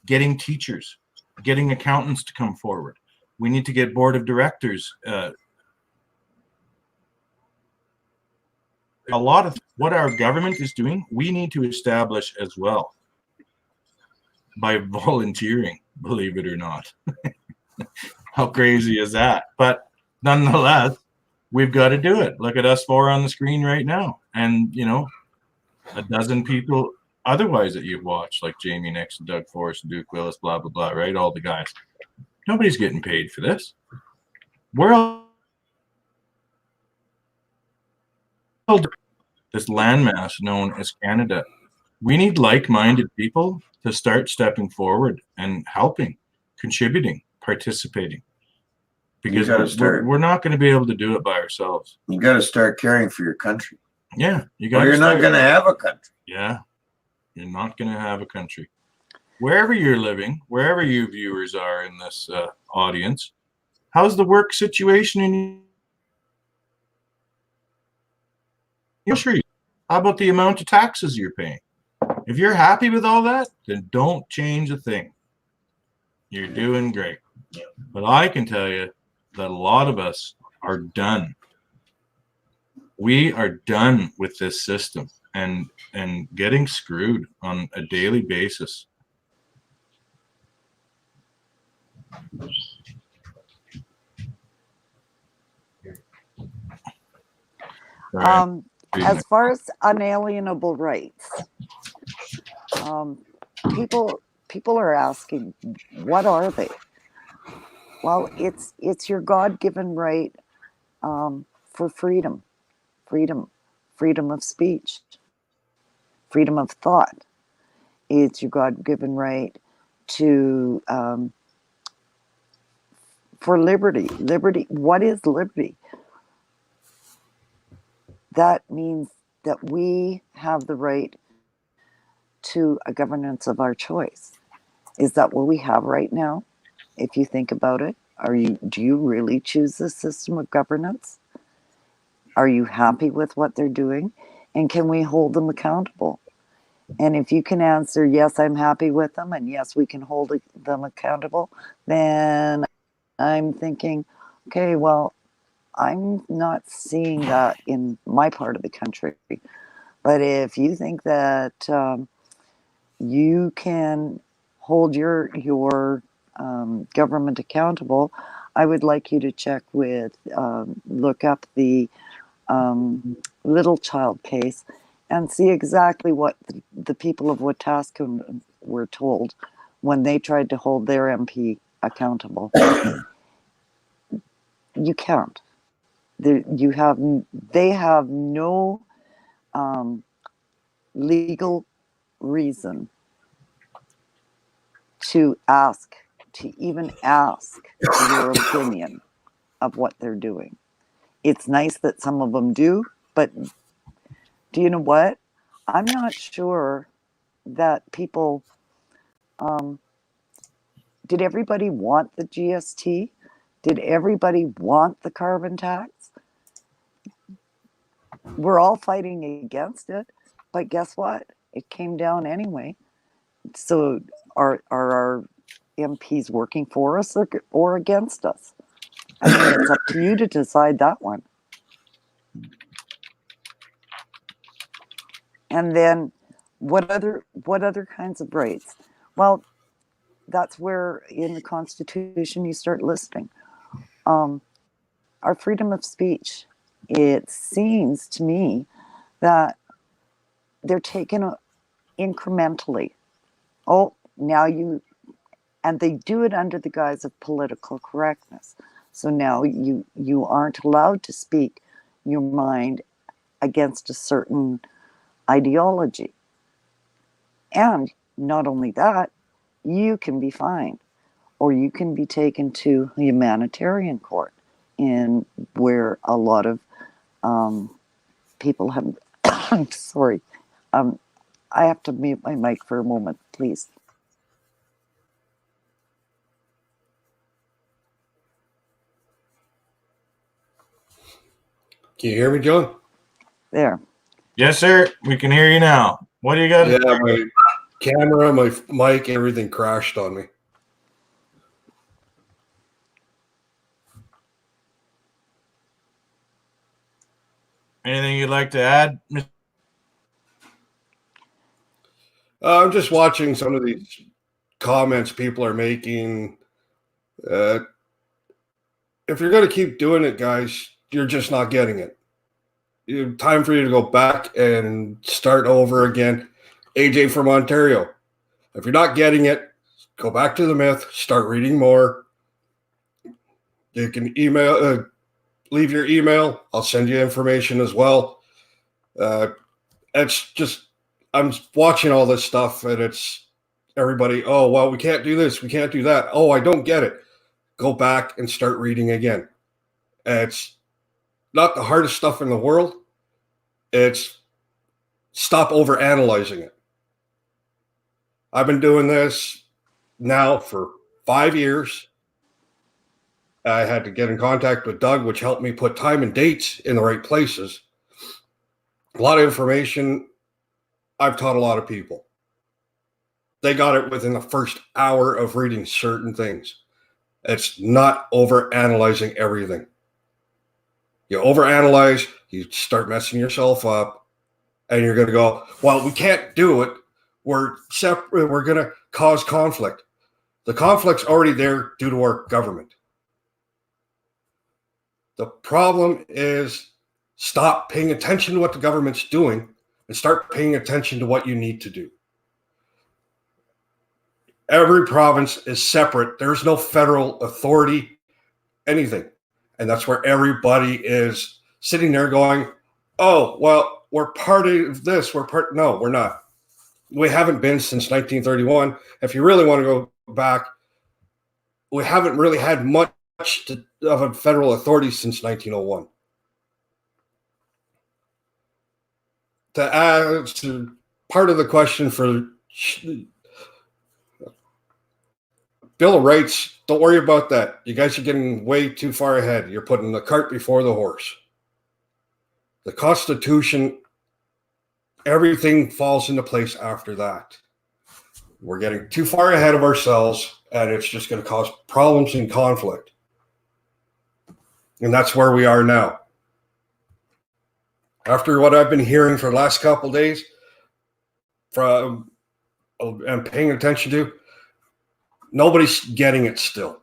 getting teachers, getting accountants to come forward. We need to get board of directors. A lot of what our government is doing, we need to establish as well by volunteering, believe it or not. How crazy is that? But nonetheless, we've got to do it. Look at us four on the screen right now. And, you know, a dozen people otherwise that you've watched, like Jamie Nixon, Doug Forrest, Duke Willis, blah, blah, blah, right? All the guys. Nobody's getting paid for this. We're this landmass known as Canada. We need like-minded people to start stepping forward and helping, contributing, participating. Because we're not going to be able to do it by ourselves. You got to start caring for your country. Yeah, you got. Or you're not going to have a country. Yeah, you're not going to have a country. Wherever you're living, wherever you viewers are in this audience, how's the work situation in your country? How about the amount of taxes you're paying? If you're happy with all that, then don't change a thing. You're doing great. But I can tell you that a lot of us are done. We are done with this system and getting screwed on a daily basis. As far as unalienable rights, people are asking, what are they? Well, it's your God-given right for freedom of speech, freedom of thought. It's your God-given right to for liberty. Liberty. What is liberty? That means that we have the right to a governance of our choice. Is that what we have right now? If you think about it, do you really choose this system of governance? Are you happy with what they're doing? And can we hold them accountable? And if you can answer, yes, I'm happy with them, and yes, we can hold them accountable, then I'm thinking, okay, well, I'm not seeing that in my part of the country. But if you think that you can hold your government accountable, I would like you to check with, look up the Little Child case and see exactly what the people of Wetaskiwin were told when they tried to hold their MP accountable. You can't. They have no legal reason to even ask your opinion of what they're doing. It's nice that some of them do, but do you know what? I'm not sure that people, did everybody want the GST? Did everybody want the carbon tax? We're all fighting against it, but guess what? It came down anyway. So are our MPs working for us or against us? I mean, it's up to you to decide that one. And then what other kinds of rights? Well, that's where in the Constitution you start listing. Our freedom of speech. It seems to me that they're taken incrementally. Oh, and they do it under the guise of political correctness. So now you aren't allowed to speak your mind against a certain ideology. And not only that, you can be fined, or you can be taken to a humanitarian court, in where a lot of people have. I'm sorry. I have to mute my mic for a moment, please. Can you hear me, John? There. Yes, sir. We can hear you now. What do you got? Yeah, my camera, my mic, everything crashed on me. Anything you'd like to add? I'm just watching some of these comments people are making. If you're going to keep doing it, guys, you're just not getting it. Time for you to go back and start over again. AJ from Ontario. If you're not getting it, go back to the myth, start reading more. You can leave your email. I'll send you information as well. It's just, I'm watching all this stuff and it's everybody, oh, well, we can't do this. We can't do that. Oh, I don't get it. Go back and start reading again. It's not the hardest stuff in the world. It's stop over analyzing it. I've been doing this now for 5 years. I had to get in contact with Doug, which helped me put time and dates in the right places. A lot of information. I've taught a lot of people. They got it within the first hour of reading certain things. It's not over analyzing everything. You overanalyze, you start messing yourself up, and you're going to go, well, we can't do it. We're separate. We're going to cause conflict. The conflict's already there due to our government. The problem is stop paying attention to what the government's doing and start paying attention to what you need to do. Every province is separate. There's no federal authority, anything. And that's where everybody is sitting there going, oh, well, we're part of this. No, we're not. We haven't been since 1931. If you really want to go back, we haven't really had much of a federal authority since 1901. To add to part of the question for Bill of Rights, don't worry about that. You guys are getting way too far ahead. You're putting the cart before the horse. The Constitution, everything falls into place after that. We're getting too far ahead of ourselves, and it's just going to cause problems and conflict. And that's where we are now. After what I've been hearing for the last couple of days from and paying attention to, nobody's getting it still.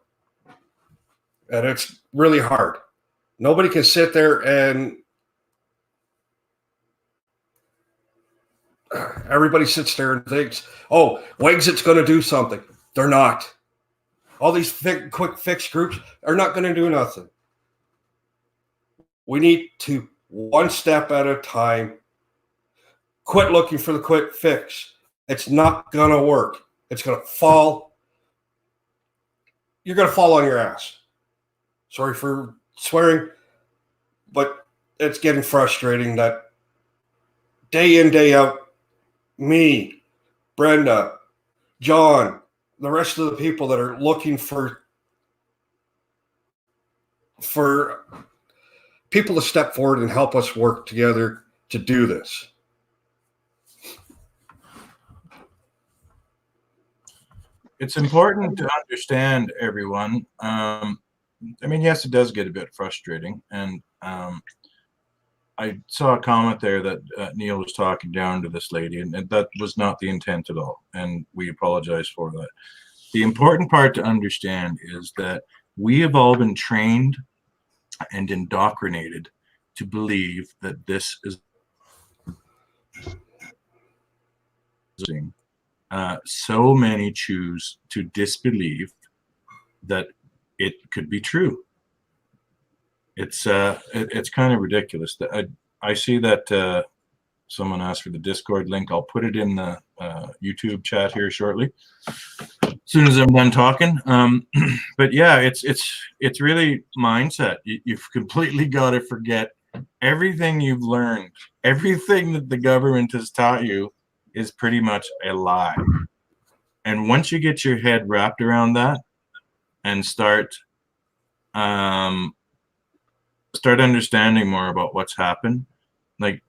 And it's really hard. Nobody can sit there and everybody sits there and thinks, oh, Wexit's going to do something. They're not. All these quick fix groups are not going to do nothing. We need to, one step at a time, quit looking for the quick fix. It's not going to work. It's going to fall. You're going to fall on your ass. Sorry for swearing, but it's getting frustrating that day in, day out, me, Brenda, John, the rest of the people that are looking for people to step forward and help us work together to do this. It's important to understand, everyone. I mean, yes, it does get a bit frustrating. And I saw a comment there that Neil was talking down to this lady, and that was not the intent at all. And we apologize for that. The important part to understand is that we have all been trained and indoctrinated to believe that this is so many choose to disbelieve that it could be true. It's kind of ridiculous. That I see that someone asked for the Discord link. I'll put it in the YouTube chat here shortly, as soon as I'm done talking. But yeah, it's really mindset. You've completely got to forget everything you've learned. Everything that the government has taught you is pretty much a lie. And once you get your head wrapped around that and start understanding more about what's happened, like,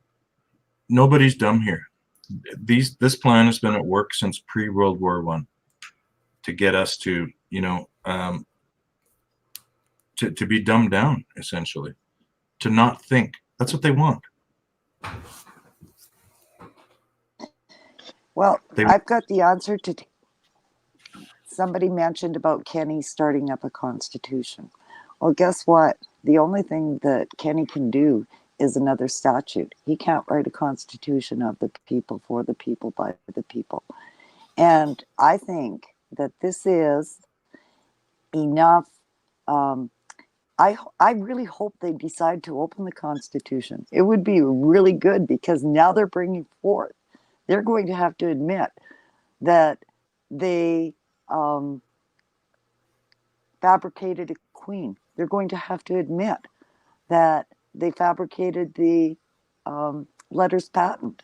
nobody's dumb here. This plan has been at work since pre-World War I to get us to, to be dumbed down, essentially, to not think. That's what they want. Well, I've got the answer to. Somebody mentioned about Kenny starting up a constitution. Well, guess what? The only thing that Kenny can do is another statute. He can't write a constitution of the people, for the people, by the people. And I think that this is enough. I really hope they decide to open the Constitution. It would be really good, because now they're bringing forth, they're going to have to admit that they fabricated a queen. They're going to have to admit that they fabricated the letters patent.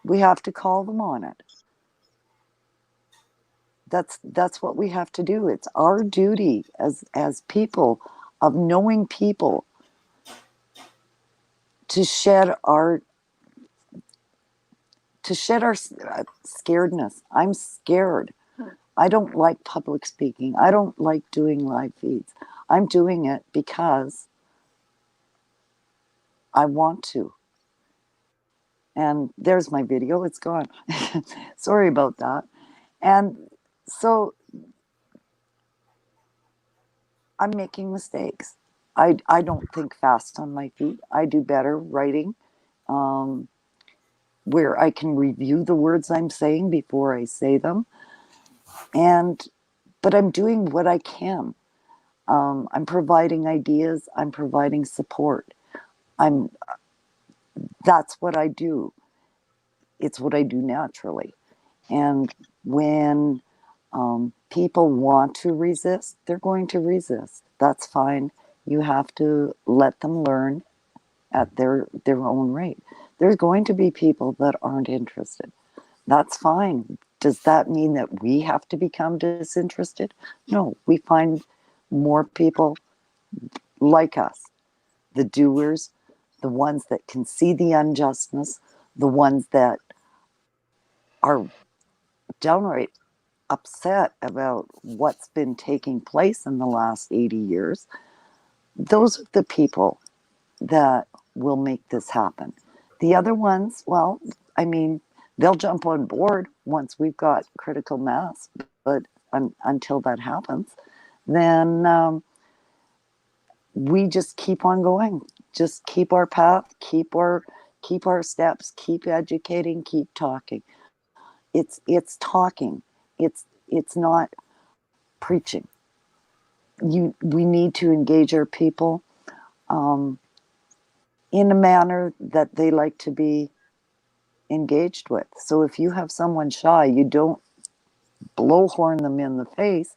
We have to call them on it. That's what we have to do. It's our duty as people, of knowing people, to shed our scaredness. I'm scared. I don't like public speaking. I don't like doing live feeds. I'm doing it because I want to. And there's my video. It's gone. Sorry about that. And so I'm making mistakes. I don't think fast on my feet. I do better writing, where I can review the words I'm saying before I say them. But I'm doing what I can. I'm providing ideas. I'm providing support. That's what I do. It's what I do naturally. And when people want to resist, they're going to resist. That's fine. You have to let them learn at their own rate. There's going to be people that aren't interested. That's fine. Does that mean that we have to become disinterested? No, we find more people like us, the doers, the ones that can see the unjustness, the ones that are downright upset about what's been taking place in the last 80 years. Those are the people that will make this happen. The other ones, well, I mean, they'll jump on board once we've got critical mass, but until that happens, then we just keep on going. Just keep our path, keep our steps, keep educating, keep talking. It's talking. It's not preaching. We need to engage our people in a manner that they like to be engaged with. So if you have someone shy, you don't blowhorn them in the face.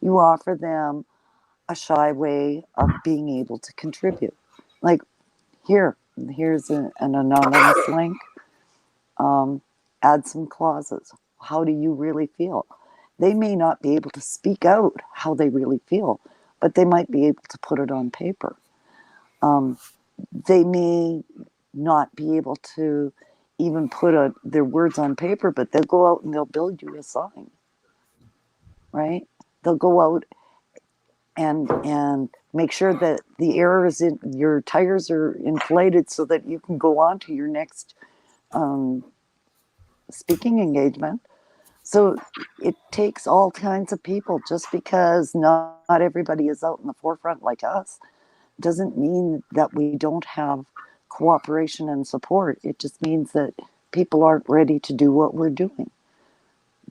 You offer them a shy way of being able to contribute. Like, here's an anonymous link. Add some clauses. How do you really feel? They may not be able to speak out how they really feel, but they might be able to put it on paper. They may not be able to even put their words on paper, but they'll go out and they'll build you a sign, right? They'll go out and make sure that the air is in, your tires are inflated so that you can go on to your next speaking engagement. So it takes all kinds of people. Just because not everybody is out in the forefront like us doesn't mean that we don't have cooperation and support. It just means that people aren't ready to do what we're doing.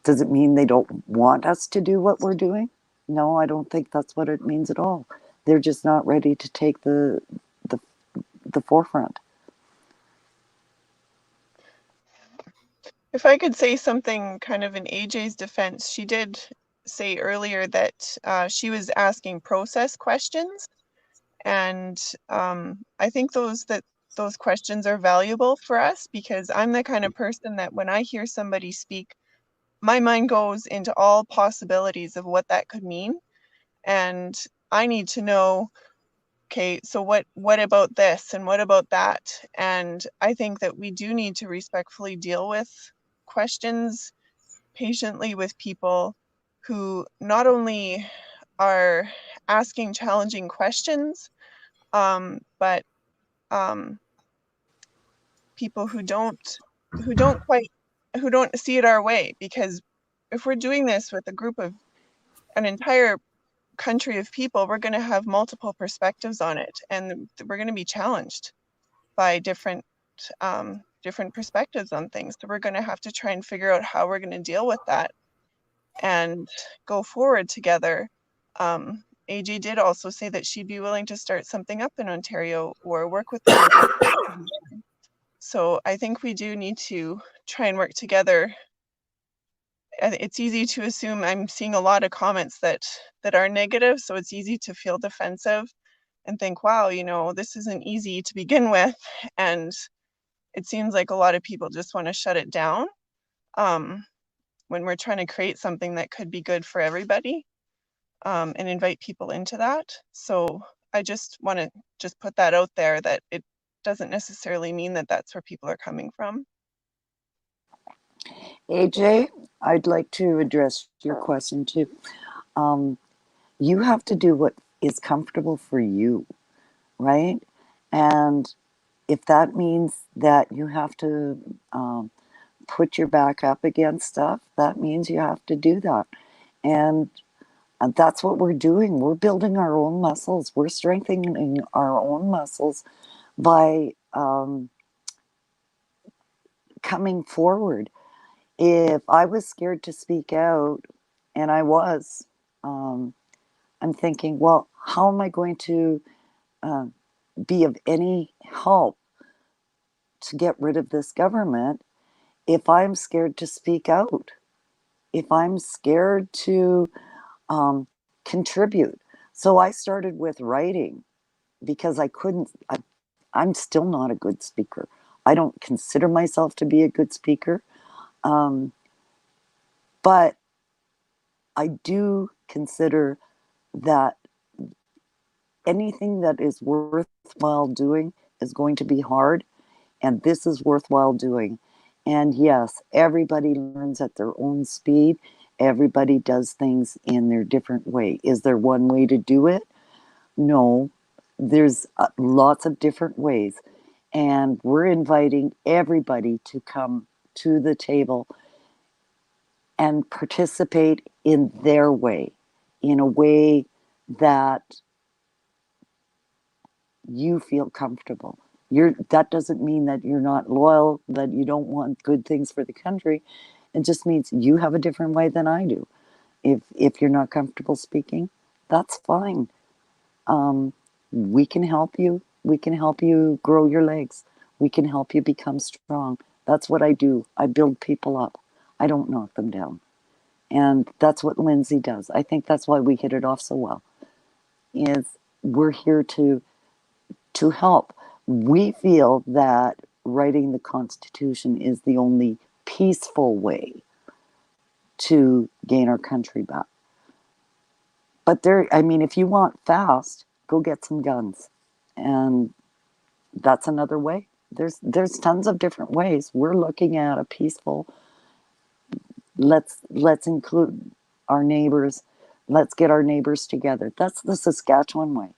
Does it mean they don't want us to do what we're doing? No, I don't think that's what it means at all. They're just not ready to take the the forefront. If I could say something kind of in AJ's defense, she did say earlier that she was asking process questions, and I think those questions are valuable for us, because I'm the kind of person that when I hear somebody speak, my mind goes into all possibilities of what that could mean, and I need to know, okay, so what about this and what about that? And I think that we do need to respectfully deal with questions patiently with people who not only are asking challenging questions, but people who don't see it our way. Because if we're doing this with an entire country of people, we're going to have multiple perspectives on it, and we're going to be challenged by different perspectives on things. So we're going to have to try and figure out how we're going to deal with that and go forward together. AJ did also say that she'd be willing to start something up in Ontario or work with the local. So I think we do need to try and work together. It's easy to assume, I'm seeing a lot of comments that are negative, so it's easy to feel defensive and think, wow, this isn't easy to begin with, and it seems like a lot of people just want to shut it down when we're trying to create something that could be good for everybody, and invite people into that. So I just want to put that out there, that it doesn't necessarily mean that that's where people are coming from. AJ, I'd like to address your question too. You have to do what is comfortable for you, right? And if that means that you have to put your back up against stuff, that means you have to do that. And that's what we're doing. We're building our own muscles. We're strengthening our own muscles by coming forward. If I was scared to speak out, and I was, I'm thinking, well, how am I going to be of any help to get rid of this government if I'm scared to speak out? If I'm scared to contribute? So I started with writing because I'm still not a good speaker. I don't consider myself to be a good speaker. But I do consider that anything that is worthwhile doing is going to be hard, and this is worthwhile doing. And yes, everybody learns at their own speed. Everybody does things in their different way. Is there one way to do it? No, there's lots of different ways. And we're inviting everybody to come to the table and participate in their way, in a way that you feel comfortable. That doesn't mean that you're not loyal, that you don't want good things for the country. It just means you have a different way than I do. If you're not comfortable speaking, that's fine. We can help you. We can help you grow your legs. We can help you become strong. That's what I do. I build people up. I don't knock them down. And that's what Lindsay does. I think that's why we hit it off so well. Is we're here to help. We feel that writing the Constitution is the only peaceful way to gain our country back. But if you want fast, go get some guns. And that's another way. There's tons of different ways. We're looking at a peaceful, let's include our neighbors. Let's get our neighbors together. That's the Saskatchewan way.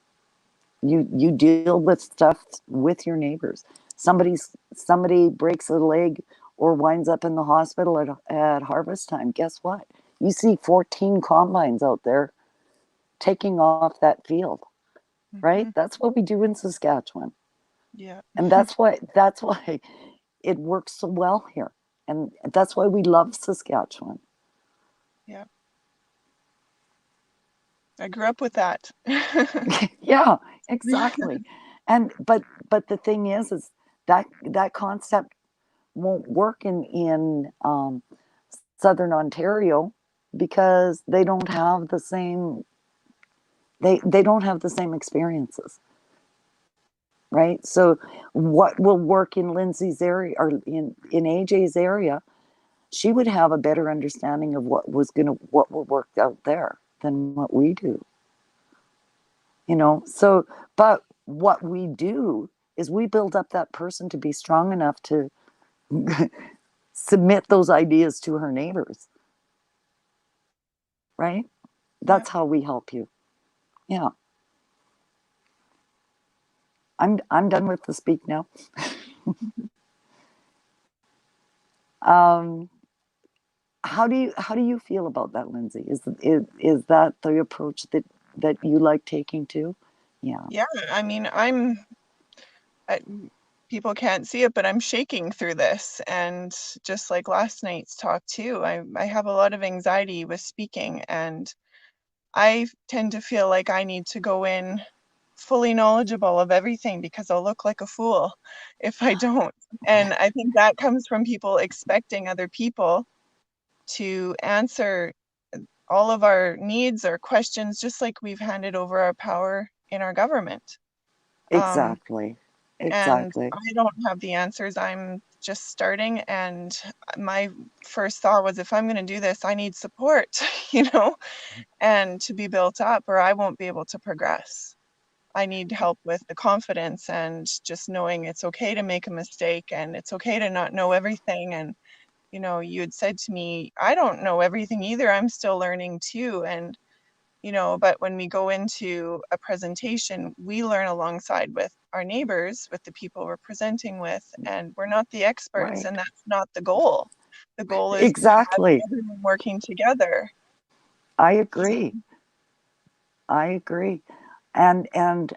You deal with stuff with your neighbors. Somebody breaks a leg or winds up in the hospital at harvest time. Guess what? You see 14 combines out there taking off that field, right? That's what we do in Saskatchewan. Yeah. And that's why it works so well here. And that's why we love Saskatchewan. Yeah. I grew up with that. Yeah, exactly. And but the thing is that that concept won't work in southern Ontario because they don't have the same they don't have the same experiences, right? So what will work in Lindsay's area or in AJ's area, she would have a better understanding of what will work out there than what we do. So but what we do is we build up that person to be strong enough to submit those ideas to her neighbors, right? Yeah. That's how we help you. Yeah. I'm done with the speak now. um how do you feel about that, Lindsay? Is that the approach that you like taking too? Yeah. Yeah, I mean, I, people can't see it, but I'm shaking through this. And just like last night's talk too, I have a lot of anxiety with speaking, and I tend to feel like I need to go in fully knowledgeable of everything because I'll look like a fool if I don't. And I think that comes from people expecting other people to answer all of our needs or questions, just like we've handed over our power in our government. Um, Exactly. and Exactly. I don't have the answers. I'm just starting, and my first thought was, if I'm going to do this, I need support, and to be built up, or I won't be able to progress. I need help with the confidence and just knowing it's okay to make a mistake and it's okay to not know everything. And you had said to me, I don't know everything either. I'm still learning too. And but when we go into a presentation, we learn alongside with our neighbors, with the people we're presenting with, and we're not the experts, Right. and that's not the goal. The goal is to have Exactly. everyone working together. I agree. I agree. And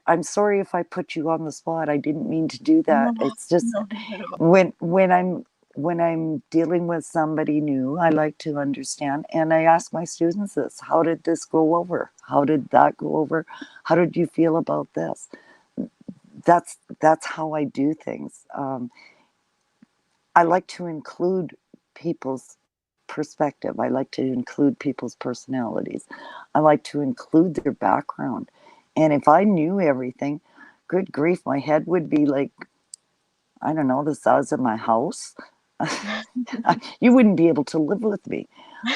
I'm sorry if I put you on the spot. I didn't mean to do No, that. It's just no, not at all. when I'm dealing with somebody new, I like to understand, and I ask my students this: how did this go over? How did that go over? How did you feel about this? That's how I do things. I like to include people's perspective. I like to include people's personalities. I like to include their background. And if I knew everything, good grief, my head would be like, I don't know, the size of my house. You wouldn't be able to live with me.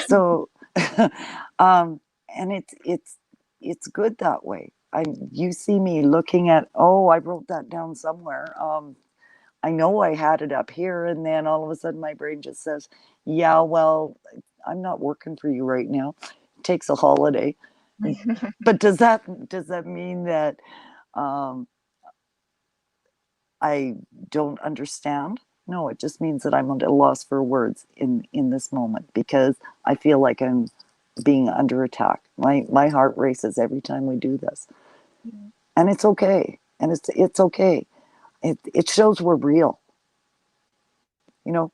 So, and it's good that way. You see me looking at, oh, I wrote that down somewhere. I know I had it up here, and then all of a sudden my brain just says, yeah, well, I'm not working for you right now. It takes a holiday. But does that mean that um, I don't understand? No, it just means that I'm at a loss for words in this moment because I feel like I'm being under attack. My heart races every time we do this, and it's okay. And it's okay. It shows we're real.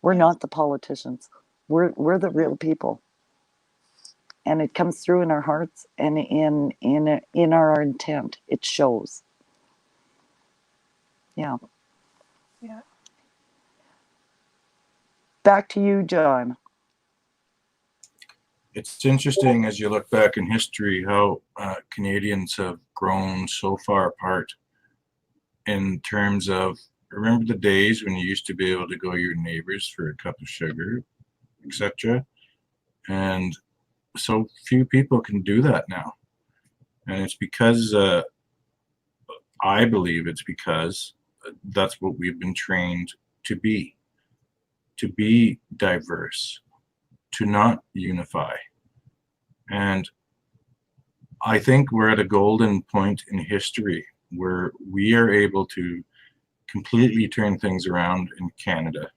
We're Yes. not the politicians. We're the real people, and it comes through in our hearts and in our intent. It shows. Yeah. Yeah. Back to you, John. It's interesting as you look back in history how Canadians have grown so far apart in terms of, remember the days when you used to be able to go to your neighbors for a cup of sugar, etc. And so few people can do that now. And it's because I believe it's because that's what we've been trained to be diverse, to not unify. And I think we're at a golden point in history where we are able to completely turn things around in Canada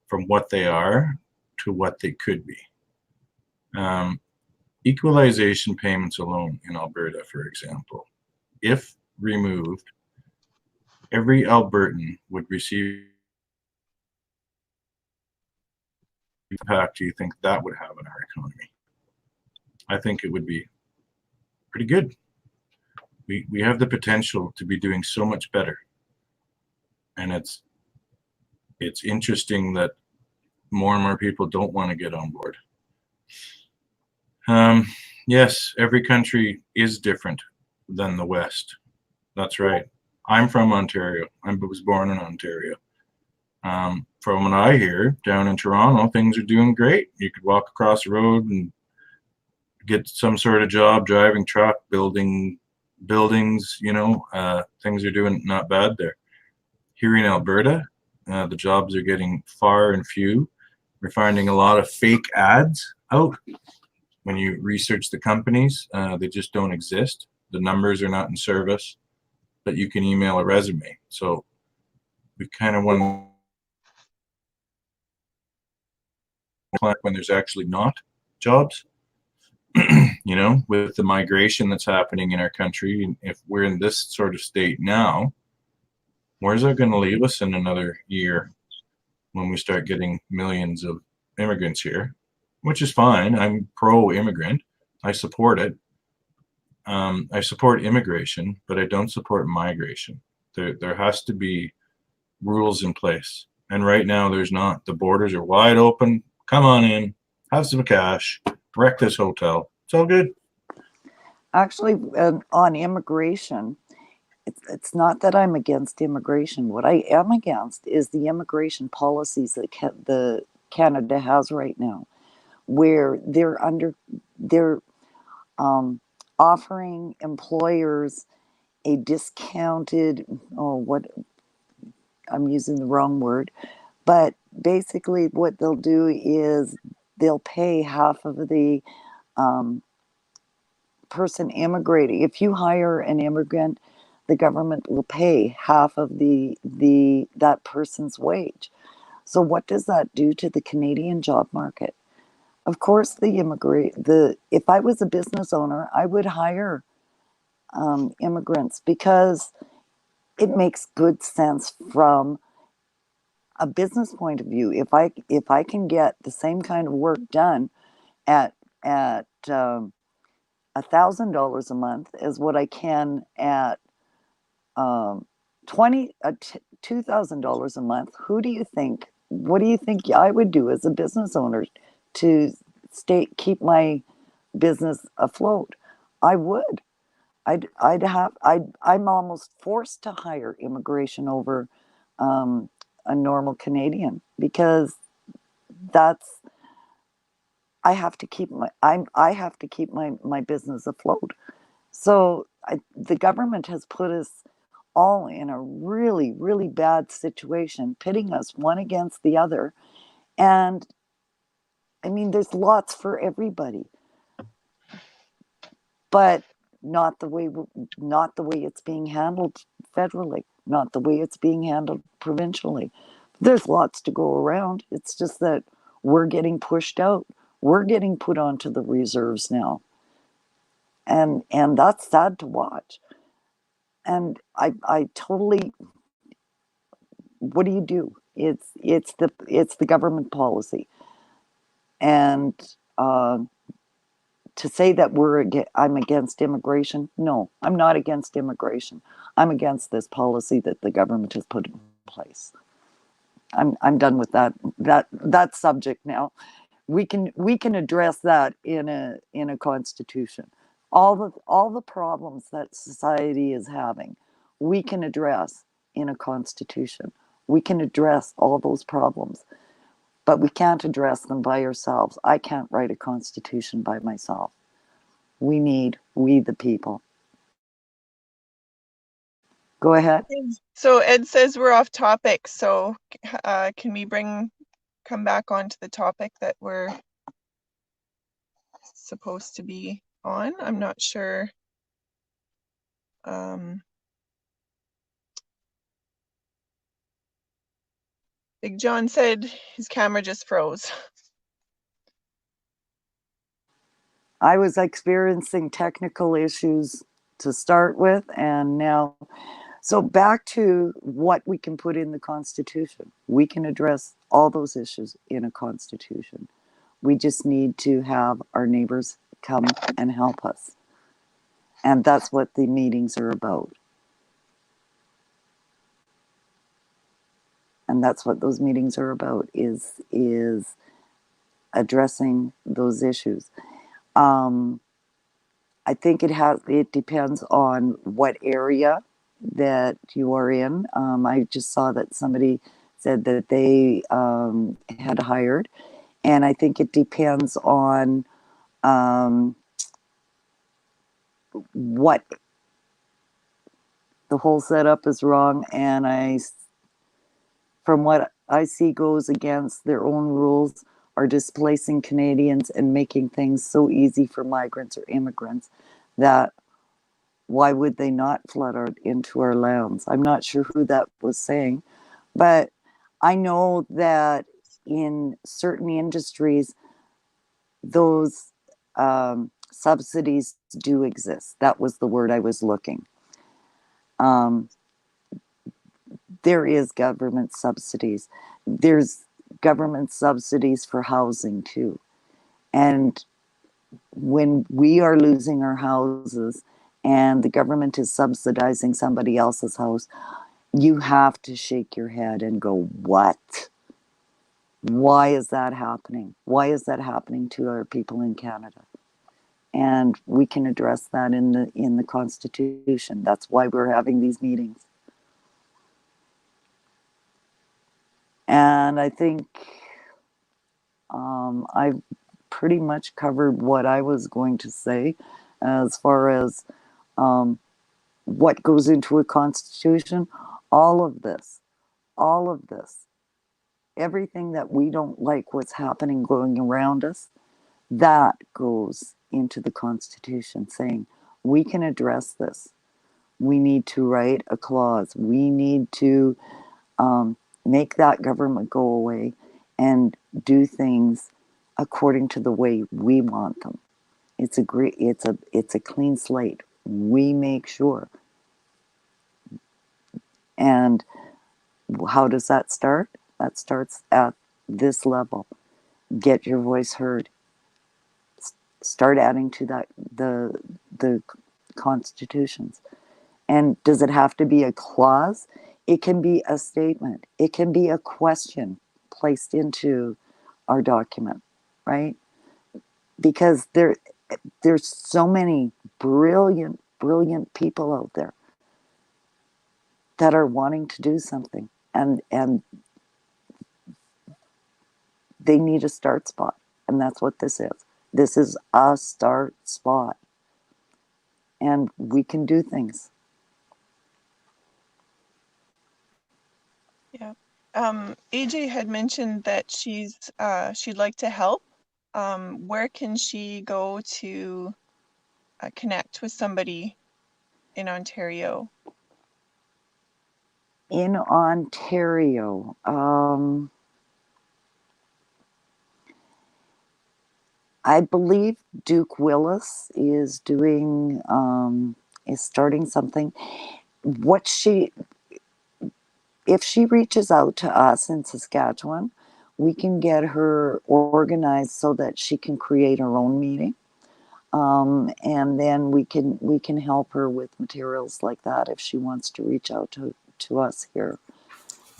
from what they are to what they could be. Equalization payments alone in Alberta, for example, if removed, every Albertan would receive the impact do you think that would have on our economy? I think it would be pretty good. we have the potential to be doing so much better. And it's interesting that more and more people don't want to get on board. Yes, every country is different than the West. That's right. I'm from Ontario. I was born in Ontario. From what I hear, down in Toronto, things are doing great. You could walk across the road and get some sort of job, driving truck, building buildings, things are doing not bad there. Here in Alberta, the jobs are getting far and few. We're finding a lot of fake ads out. When you research the companies, they just don't exist. The numbers are not in service, but you can email a resume. So we kind of want when there's actually not jobs, with the migration that's happening in our country. And if we're in this sort of state now, where's that going to leave us in another year when we start getting millions of immigrants here, which is fine. I'm pro-immigrant. I support it. I support immigration, but I don't support migration. There has to be rules in place. And right now there's not. The borders are wide open. Come on in, have some cash, wreck this hotel. It's all good. Actually, on immigration, it's not that I'm against immigration. What I am against is the immigration policies that the Canada has right now, where they're offering employers a discounted, I'm using the wrong word, but basically what they'll do is they'll pay half of the person immigrating. If you hire an immigrant, the government will pay half of that person's wage. So what does that do to the Canadian job market? Of course, if I was a business owner, I would hire immigrants because it makes good sense from a business point of view. If I can get the same kind of work done at $1,000 a month as what I can at $2,000 a month, what do you think I would do as a business owner to keep my business afloat? I would. I'm almost forced to hire immigration over a normal Canadian because I have to keep my business afloat. So the government has put us all in a really, really bad situation, pitting us one against the other. And I mean, there's lots for everybody, but not the way it's being handled federally, not the way it's being handled provincially. There's lots to go around. It's just that we're getting pushed out. We're getting put onto the reserves now. And that's sad to watch. And I totally, what do you do? It's the government policy. And to say that I'm against immigration, no, I'm not against immigration. I'm against this policy that the government has put in place. I'm done with that subject now. We can address that in a constitution. All the problems that society is having, we can address in a constitution. We can address all those problems, but we can't address them by ourselves. I can't write a constitution by myself. We the people. Go ahead. So Ed says we're off topic. So can we come back onto the topic that we're supposed to be on? I'm not sure. Big John said his camera just froze. I was experiencing technical issues to start with, and now, so back to what we can put in the Constitution. We can address all those issues in a Constitution. We just need to have our neighbors come and help us. And that's what the meetings are about. And that's what those meetings are about, is addressing those issues. I think it depends on what area that you are in. I just saw that somebody said that they had hired, and I think it depends on what the whole setup is wrong, and from what I see, goes against their own rules, are displacing Canadians and making things so easy for migrants or immigrants that why would they not flood into our lands? I'm not sure who that was saying, but I know that in certain industries, those subsidies do exist. That was the word I was looking. There is government subsidies. There's government subsidies for housing too. And when we are losing our houses and the government is subsidizing somebody else's house, you have to shake your head and go, what? Why is that happening? Why is that happening to our people in Canada? And we can address that in the Constitution. That's why we're having these meetings. And I think I've pretty much covered what I was going to say as far as what goes into a constitution. All of this, everything that we don't like what's happening going around us, that goes into the Constitution, saying we can address this. We need to write a clause. We need to make that government go away and do things according to the way we want them. It's a clean slate. We make sure. And how does that start? That starts at this level. Get your voice heard. Start adding to that the constitutions. And does it have to be a clause? It can be a statement. It can be a question placed into our document, right? Because there's so many brilliant people out there that are wanting to do something, and they need a start spot, and that's what this is. This is a start spot, and we can do things. Yeah. AJ had mentioned that she'd like to help. Where can she go to connect with somebody in Ontario? In Ontario, I believe Duke Willis is starting something. If she reaches out to us in Saskatchewan, we can get her organized so that she can create her own meeting. And then we can help her with materials like that if she wants to reach out to us here.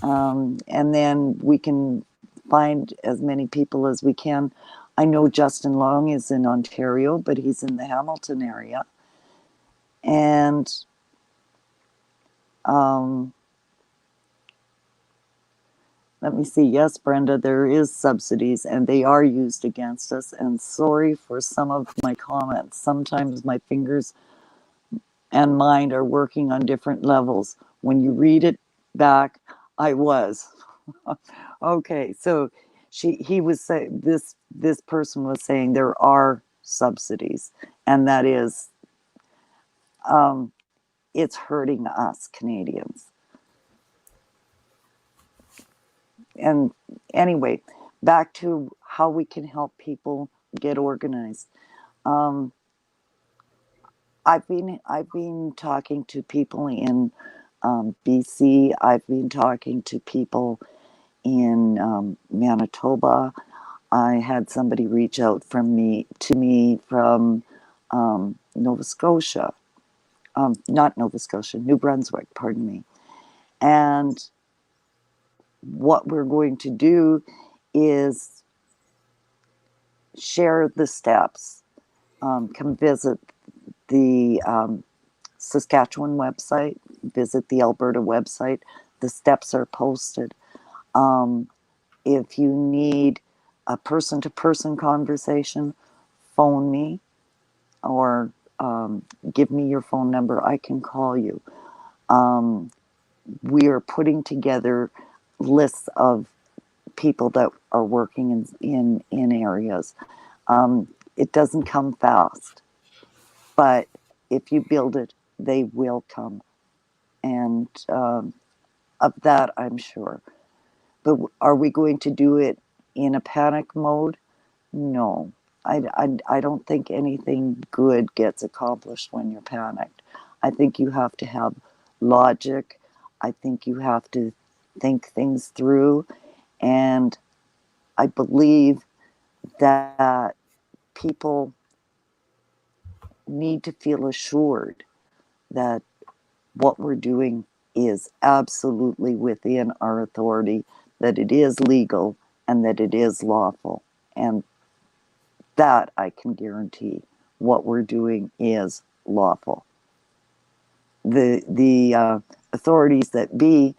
And then we can find as many people as we can. I know Justin Long is in Ontario, but he's in the Hamilton area. And let me see. Yes, Brenda, there is subsidies and they are used against us. And sorry for some of my comments. Sometimes my fingers and mind are working on different levels. When you read it back, I was. Okay, so he was saying this person was saying there are subsidies, and that is it's hurting us Canadians. And anyway, back to how we can help people get organized. I've been talking to people in BC. I've been talking to people in Manitoba. I had somebody reach out to me from Nova Scotia. not Nova Scotia, New Brunswick, pardon me. And what we're going to do is share the steps. Come visit the Saskatchewan website, visit the Alberta website. The steps are posted. If you need a person to person conversation, phone me or give me your phone number. I can call you. We are putting together lists of people that are working in areas. It doesn't come fast, but if you build it, they will come. And of that, I'm sure. But are we going to do it in a panic mode? No. I don't think anything good gets accomplished when you're panicked. I think you have to have logic. I think you have to think things through. And I believe that people need to feel assured that what we're doing is absolutely within our authority, that it is legal, and that it is lawful. And that I can guarantee what we're doing is lawful. The authorities that be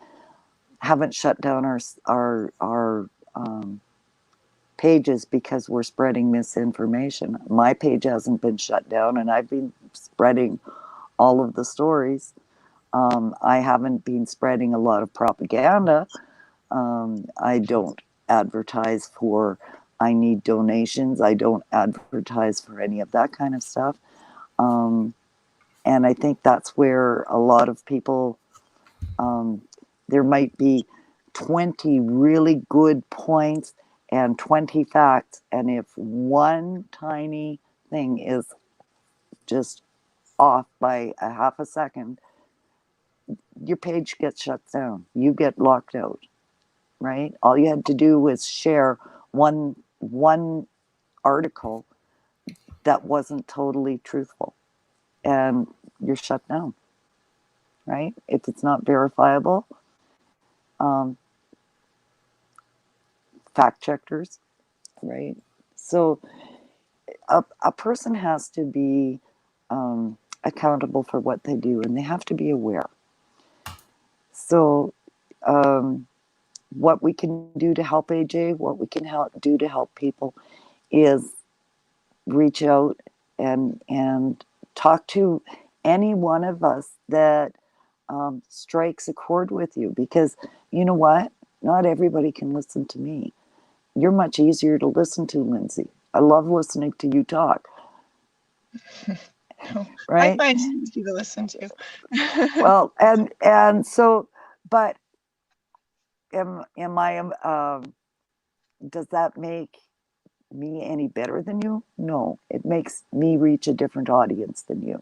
haven't shut down our pages because we're spreading misinformation. My page hasn't been shut down, and I've been spreading all of the stories. I haven't been spreading a lot of propaganda. I don't advertise for I need donations. I don't advertise for any of that kind of stuff. And I think that's where a lot of people, there might be 20 really good points and 20 facts. And if one tiny thing is just off by a half a second, your page gets shut down. You get locked out, right? All you had to do was share one article that wasn't totally truthful, and you're shut down, right? If it's not verifiable, um, fact checkers, right? So a person has to be accountable for what they do, and they have to be aware. So what we can do to help AJ, what we can do to help people is reach out and talk to any one of us that strikes a chord with you, because you know what? Not everybody can listen to me. You're much easier to listen to, Lindsay. I love listening to you talk. I Right? find it easy to listen to. Well, and so, but am I? Does that make me any better than you? No, it makes me reach a different audience than you.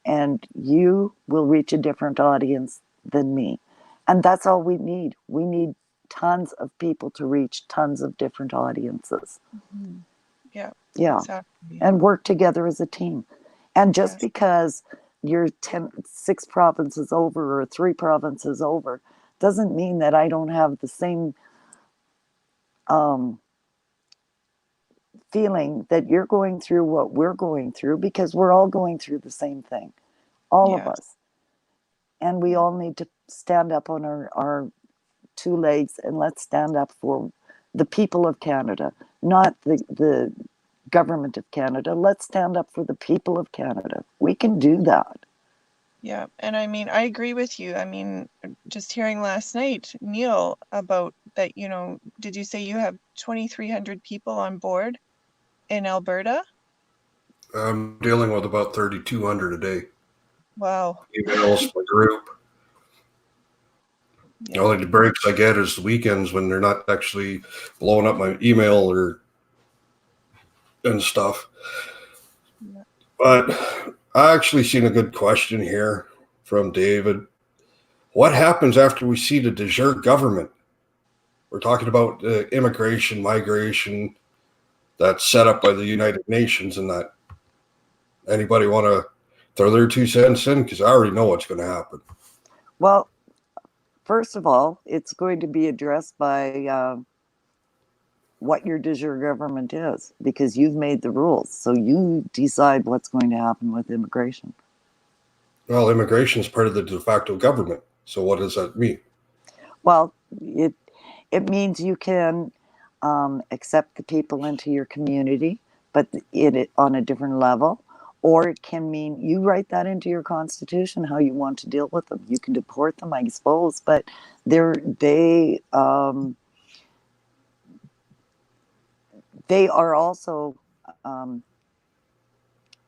And you will reach a different audience than me. And that's all we need. We need tons of people to reach tons of different audiences. Mhm. Yeah. Yeah. Exactly. And work together as a team. And just Yes. because you're 6 provinces over or 3 provinces over doesn't mean that I don't have the same feeling that you're going through what we're going through, because we're all going through the same thing, all of Yes. us. And we all need to stand up on our 2 legs, and let's stand up for the people of Canada, not the government of Canada. Let's stand up for the people of Canada. We can do that. Yeah. And I mean, I agree with you. I mean, just hearing last night, Neil, about that, did you say you have 2,300 people on board in Alberta? I'm dealing with about 3,200 a day. Wow. Emails, my group. Yeah. Only the breaks I get is the weekends when they're not actually blowing up my email and stuff. Yeah. But I actually seen a good question here from David. What happens after we see the de jure government? We're talking about immigration, migration that's set up by the United Nations, and that. Anybody want to throw their 2 cents in because I already know what's going to happen. Well, first of all, it's going to be addressed by what your de jure government is, because you've made the rules. So you decide what's going to happen with immigration. Well, immigration is part of the de facto government. So what does that mean? Well, it means you can accept the people into your community, but it on a different level. Or it can mean you write that into your constitution how you want to deal with them. You can deport them, I suppose, but they are also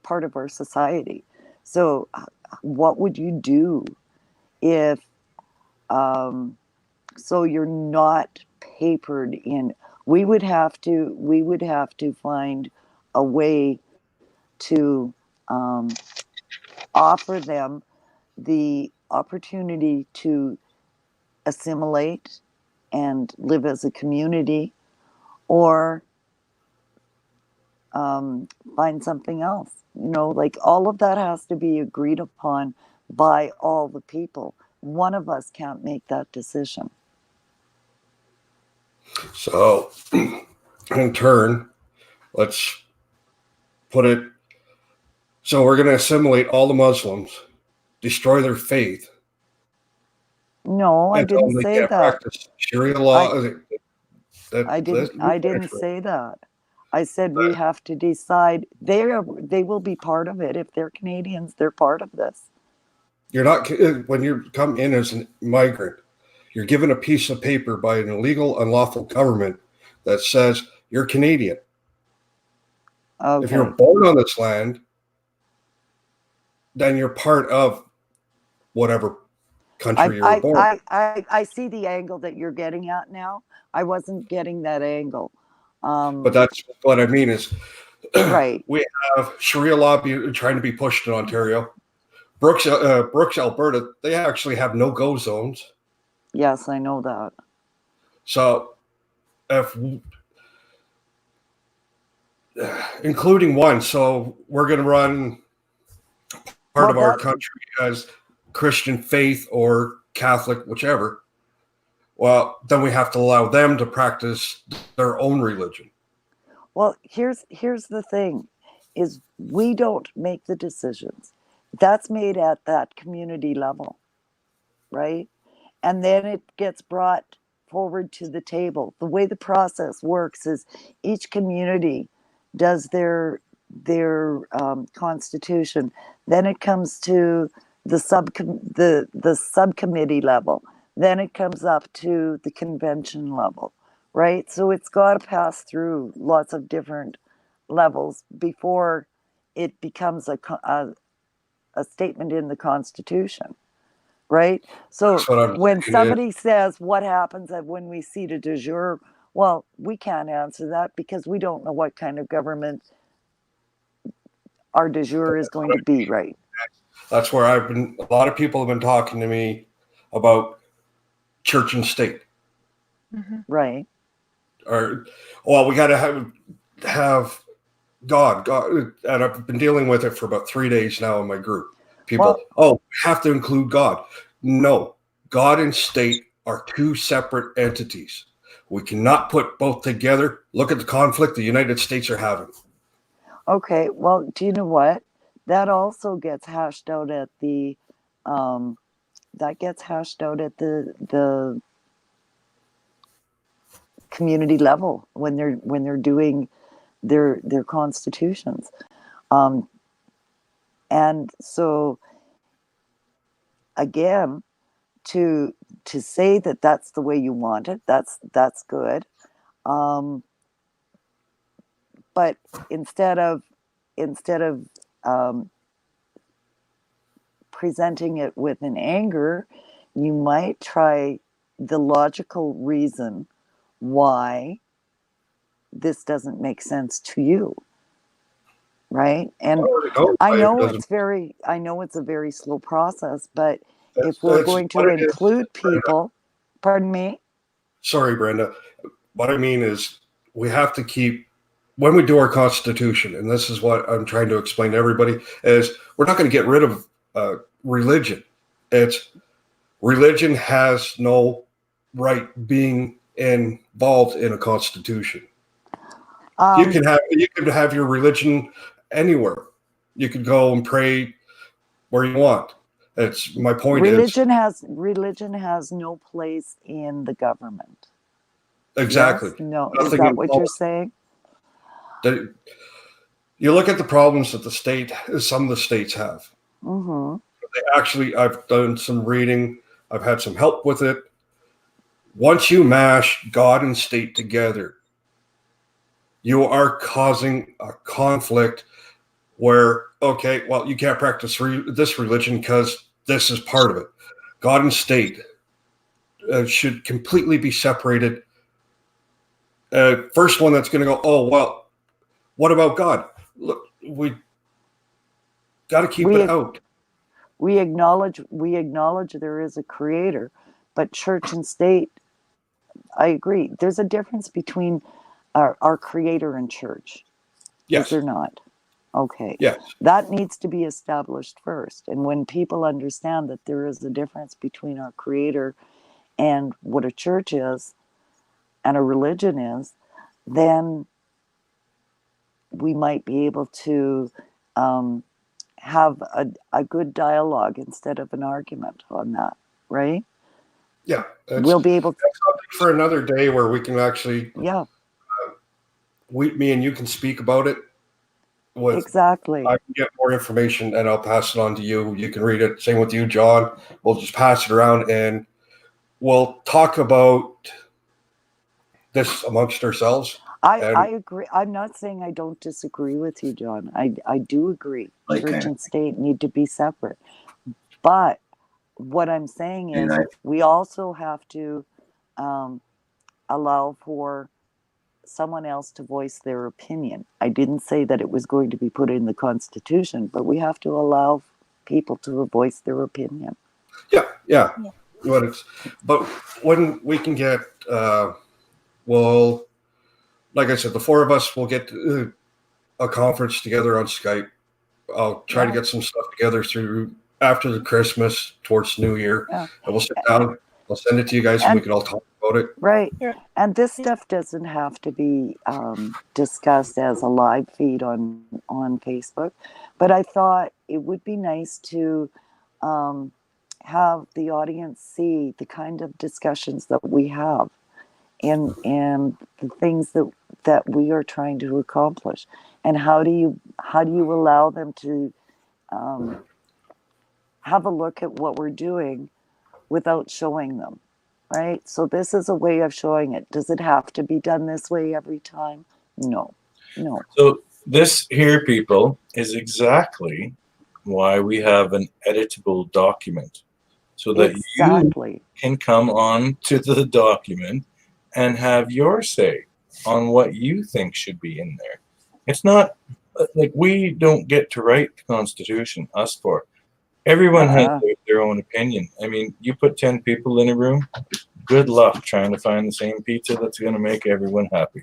part of our society. So, what would you do if? So you're not papered in. We would have to find a way to offer them the opportunity to assimilate and live as a community, or find something else. Like all of that has to be agreed upon by all the people. One of us can't make that decision. So, in turn, let's put it. So we're going to assimilate all the Muslims, destroy their faith. No, I Until didn't they say can't that. practice Sharia law. I didn't say that. I said we have to decide. They will be part of it. If they're Canadians, they're part of this. You're not, when you come in as a migrant, you're given a piece of paper by an illegal, unlawful government that says you're Canadian. Okay. If you're born on this land, then you're part of whatever country you were born. I see the angle that you're getting at now. I wasn't getting that angle. But that's what I mean is, right. We have Sharia law trying to be pushed in Ontario. Brooks, Alberta, they actually have no-go zones. Yes, I know that. So, including one, so we're going to run part of our country as Christian faith or Catholic, whichever. Well, then we have to allow them to practice their own religion. Well, here's the thing, is we don't make the decisions. That's made at that community level, right? And then it gets brought forward to the table. The way the process works is each community does their constitution. Then it comes to the subcommittee level. Then it comes up to the convention level, right? So it's got to pass through lots of different levels before it becomes a statement in the Constitution, right? So when somebody says what happens when we see the de jure, well, we can't answer that because we don't know what kind of government our de jure is going to be, right? That's where a lot of people have been talking to me about church and state. Mm-hmm. Right. Or, well, we got to have God, and I've been dealing with it for about 3 days now in my group. People, we have to include God. No, God and state are two separate entities. We cannot put both together. Look at the conflict the United States are having. Okay, well, do you know what? That also gets hashed out at the community level when they're doing their constitutions, and so again, to say that that's the way you want it, that's good, but instead of presenting it with an anger, you might try the logical reason why this doesn't make sense to you, right? And I know it's a very slow process, but if we're going to include people, pardon me? Sorry, Brenda. What I mean is we have to keep when we do our constitution, and this is what I'm trying to explain to everybody, is we're not going to get rid of religion. Religion has no right being involved in a constitution. You can have your religion anywhere. You could go and pray where you want. It's my point. Religion has no place in the government. Exactly. Yes? No, Nothing is that what you're involved. saying? You look at the problems that some of the states have. Mm-hmm. I've done some reading. I've had some help with it. Once you mash God and state together, you are causing a conflict where, okay, well, you can't practice this religion because this is part of it. God and state should completely be separated. First one that's going to go, oh, well, what about God? Look, we got to keep it out. We acknowledge there is a creator, but church and state, I agree. There's a difference between our creator and church. Yes. Is there not? Okay. Yes. That needs to be established first. And when people understand that there is a difference between our creator and what a church is and a religion is, then we might be able to have a good dialogue instead of an argument on that, right? Yeah. We'll be able to. That's something for another day where we can actually, me and you can speak about it. Exactly. I can get more information and I'll pass it on to you. You can read it. Same with you, John. We'll just pass it around and we'll talk about this amongst ourselves. I agree. I'm not saying I don't disagree with you, John. I do agree. Church and state need to be separate. But what I'm saying is we also have to allow for someone else to voice their opinion. I didn't say that it was going to be put in the Constitution, but we have to allow people to voice their opinion. Yeah. But when we can get, like I said, the four of us will get a conference together on Skype. I'll try to get some stuff together through after the Christmas towards New Year. Yeah. And we'll sit down. I'll send it to you guys and we can all talk about it. Right. Yeah. And this stuff doesn't have to be discussed as a live feed on Facebook. But I thought it would be nice to have the audience see the kind of discussions that we have and the things that we are trying to accomplish. And how do you allow them to have a look at what we're doing without showing them? Right? So this is a way of showing it. Does it have to be done this way every time? No. So this here, people, is exactly why we have an editable document. So that you can come on to the document and have your say on what you think should be in there. It's not like we don't get to write the Constitution, us four. Everyone has their own opinion. I mean, you put 10 people in a room, good luck trying to find the same pizza that's going to make everyone happy.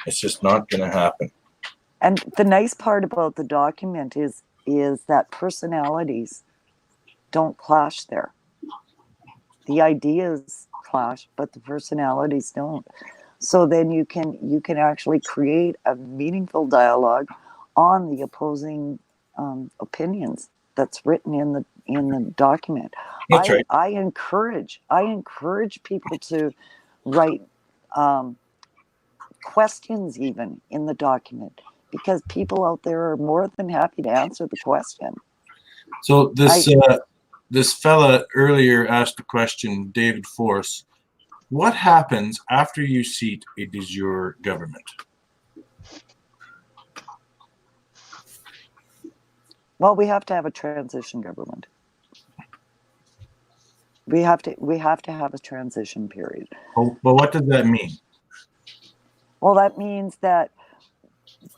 It's just not going to happen. And the nice part about the document is that personalities don't clash there. The ideas clash, but the personalities don't. So then you can actually create a meaningful dialogue on the opposing opinions that's written in the document. That's right. I encourage people to write questions even in the document, because people out there are more than happy to answer the question. So this fella earlier asked the question, David Force, what happens after you seat a de jure government? Well, we have to have a transition government. We have to have a transition period. Oh, but what does that mean? Well, that means that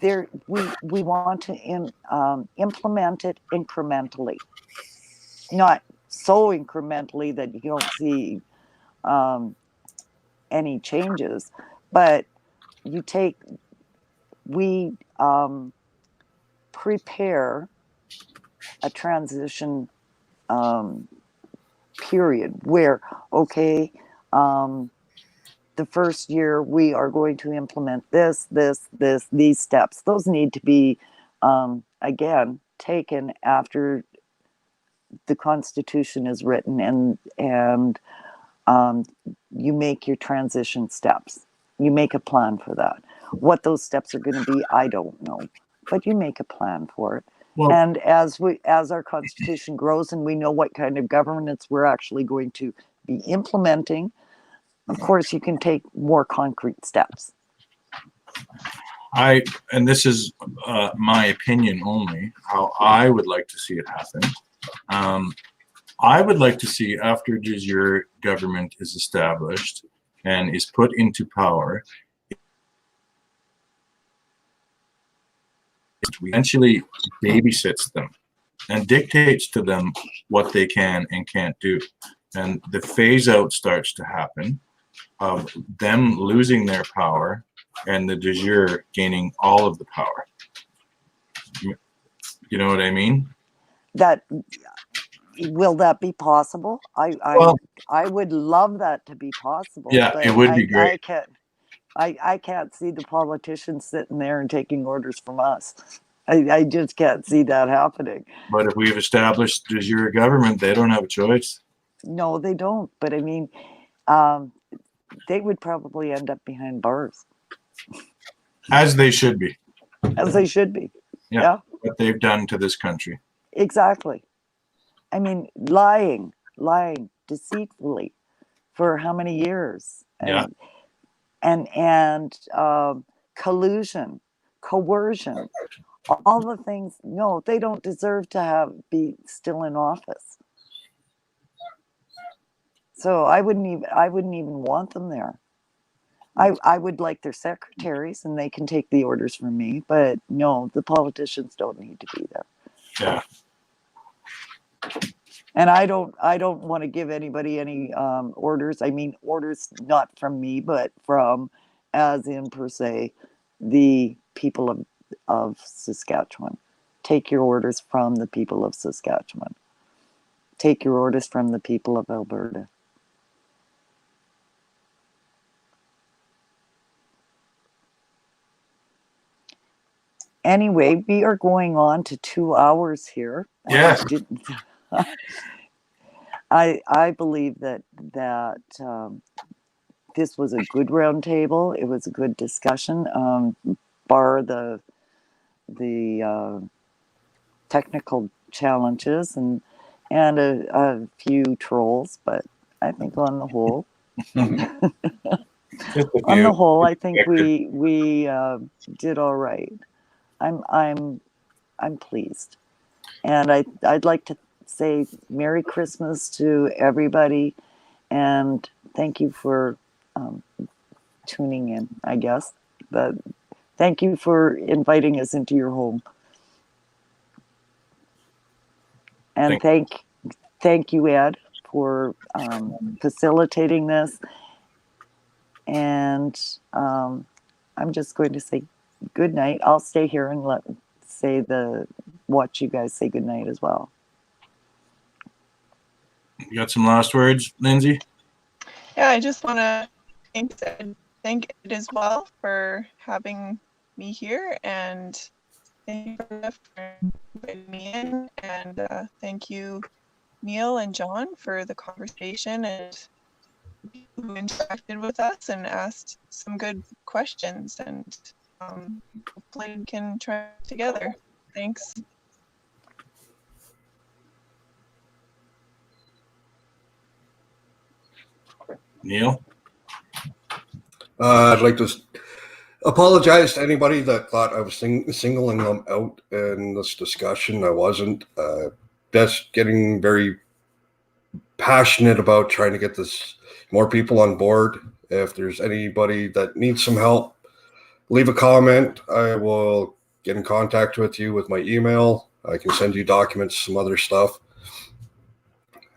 we want to implement it incrementally, not so incrementally that you don't see any changes, but you take we prepare a transition period where, okay, the first year we are going to implement these steps. Those need to be, again, taken after the Constitution is written, and you make your transition steps. You make a plan for that. What those steps are going to be, I don't know, but you make a plan for it. Well, And as our Constitution grows and we know what kind of governance we're actually going to be implementing, of course, you can take more concrete steps. and this is my opinion only, how I would like to see it happen. I would like to see, after de jure government is established and is put into power, eventually babysits them and dictates to them what they can and can't do. And the phase out starts to happen of them losing their power and the de jure gaining all of the power. You know what I mean? That will that be possible? Well, I would love that to be possible. yeah, but it would be great. I can't see the politicians sitting there and taking orders from us. I just can't see that happening. But if we've established de jure government, they don't have a choice. No, they don't. But I mean, they would probably end up behind bars, As they should be. as they should be. Yeah. Yeah, What they've done to this country. exactly. I mean, lying deceitfully for how many years? Yeah. And collusion, coercion, all the things. No, they don't deserve to be still in office. So I wouldn't even want them there. I would like their secretaries, and they can take the orders from me. But no, the politicians don't need to be there. Yeah. And I don't want to give anybody any orders. I mean, orders not from me, but from, as in per se, the people of Saskatchewan. Take your orders from the people of Saskatchewan. Take your orders from the people of Alberta. Anyway, we are going on to 2 hours here. Yes. I believe that this was a good roundtable. It was a good discussion, bar the technical challenges and a few trolls, but I think on the whole, I think we did all right. I'm pleased, and I'd like to say Merry Christmas to everybody, and thank you for tuning in. I guess, but thank you for inviting us into your home, and thank you, Ed, for facilitating this. And I'm just going to say good night. I'll stay here and watch you guys say good night as well. You got some last words, Lindsay? Yeah, I just want to thank it as well for having me here, and thank you for inviting me in, and thank you, Neil and John, for the conversation and who interacted with us and asked some good questions, and hopefully we can try it together. Thanks. Neil? I'd like to apologize to anybody that thought I was singling them out in this discussion. I wasn't. Just getting very passionate about trying to get more people on board. If there's anybody that needs some help, leave a comment. I will get in contact with you with my email. I can send you documents, some other stuff.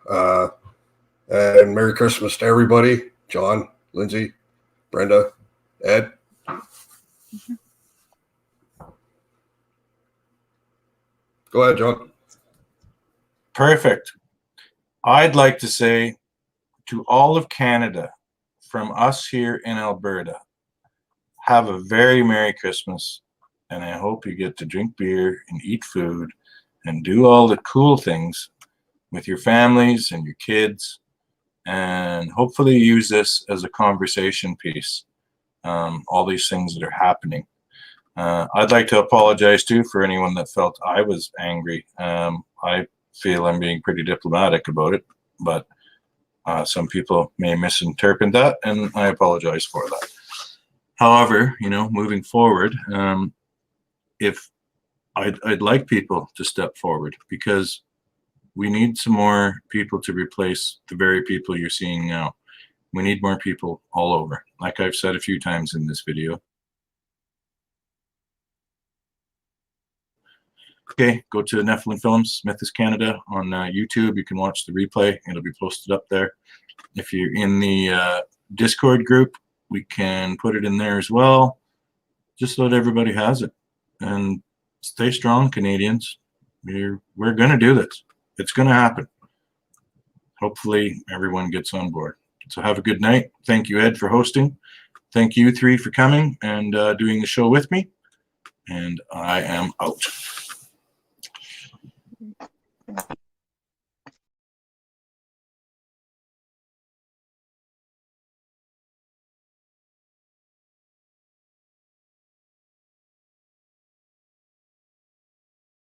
And Merry Christmas to everybody. John, Lindsay, Brenda, Ed. Go ahead, John. Perfect. I'd like to say to all of Canada, from us here in Alberta, have a very Merry Christmas, and I hope you get to drink beer and eat food and do all the cool things with your families and your kids, and hopefully use this as a conversation piece, all these things that are happening. I'd like to apologize too for anyone that felt I was angry. I feel I'm being pretty diplomatic about it, but some people may misinterpret that, and I apologize for that. However, you know, moving forward, if I'd like people to step forward, because we need some more people to replace the very people you're seeing now. We need more people all over, like I've said a few times in this video. Okay, go to Nephilim Films, Mythos Canada on YouTube. You can watch the replay. It'll be posted up there. If you're in the Discord group, we can put it in there as well. Just let everybody has it. And stay strong, Canadians. We're going to do this. It's going to happen. Hopefully everyone gets on board. So have a good night. Thank you, Ed, for hosting. Thank you three for coming and doing the show with me. And I am out.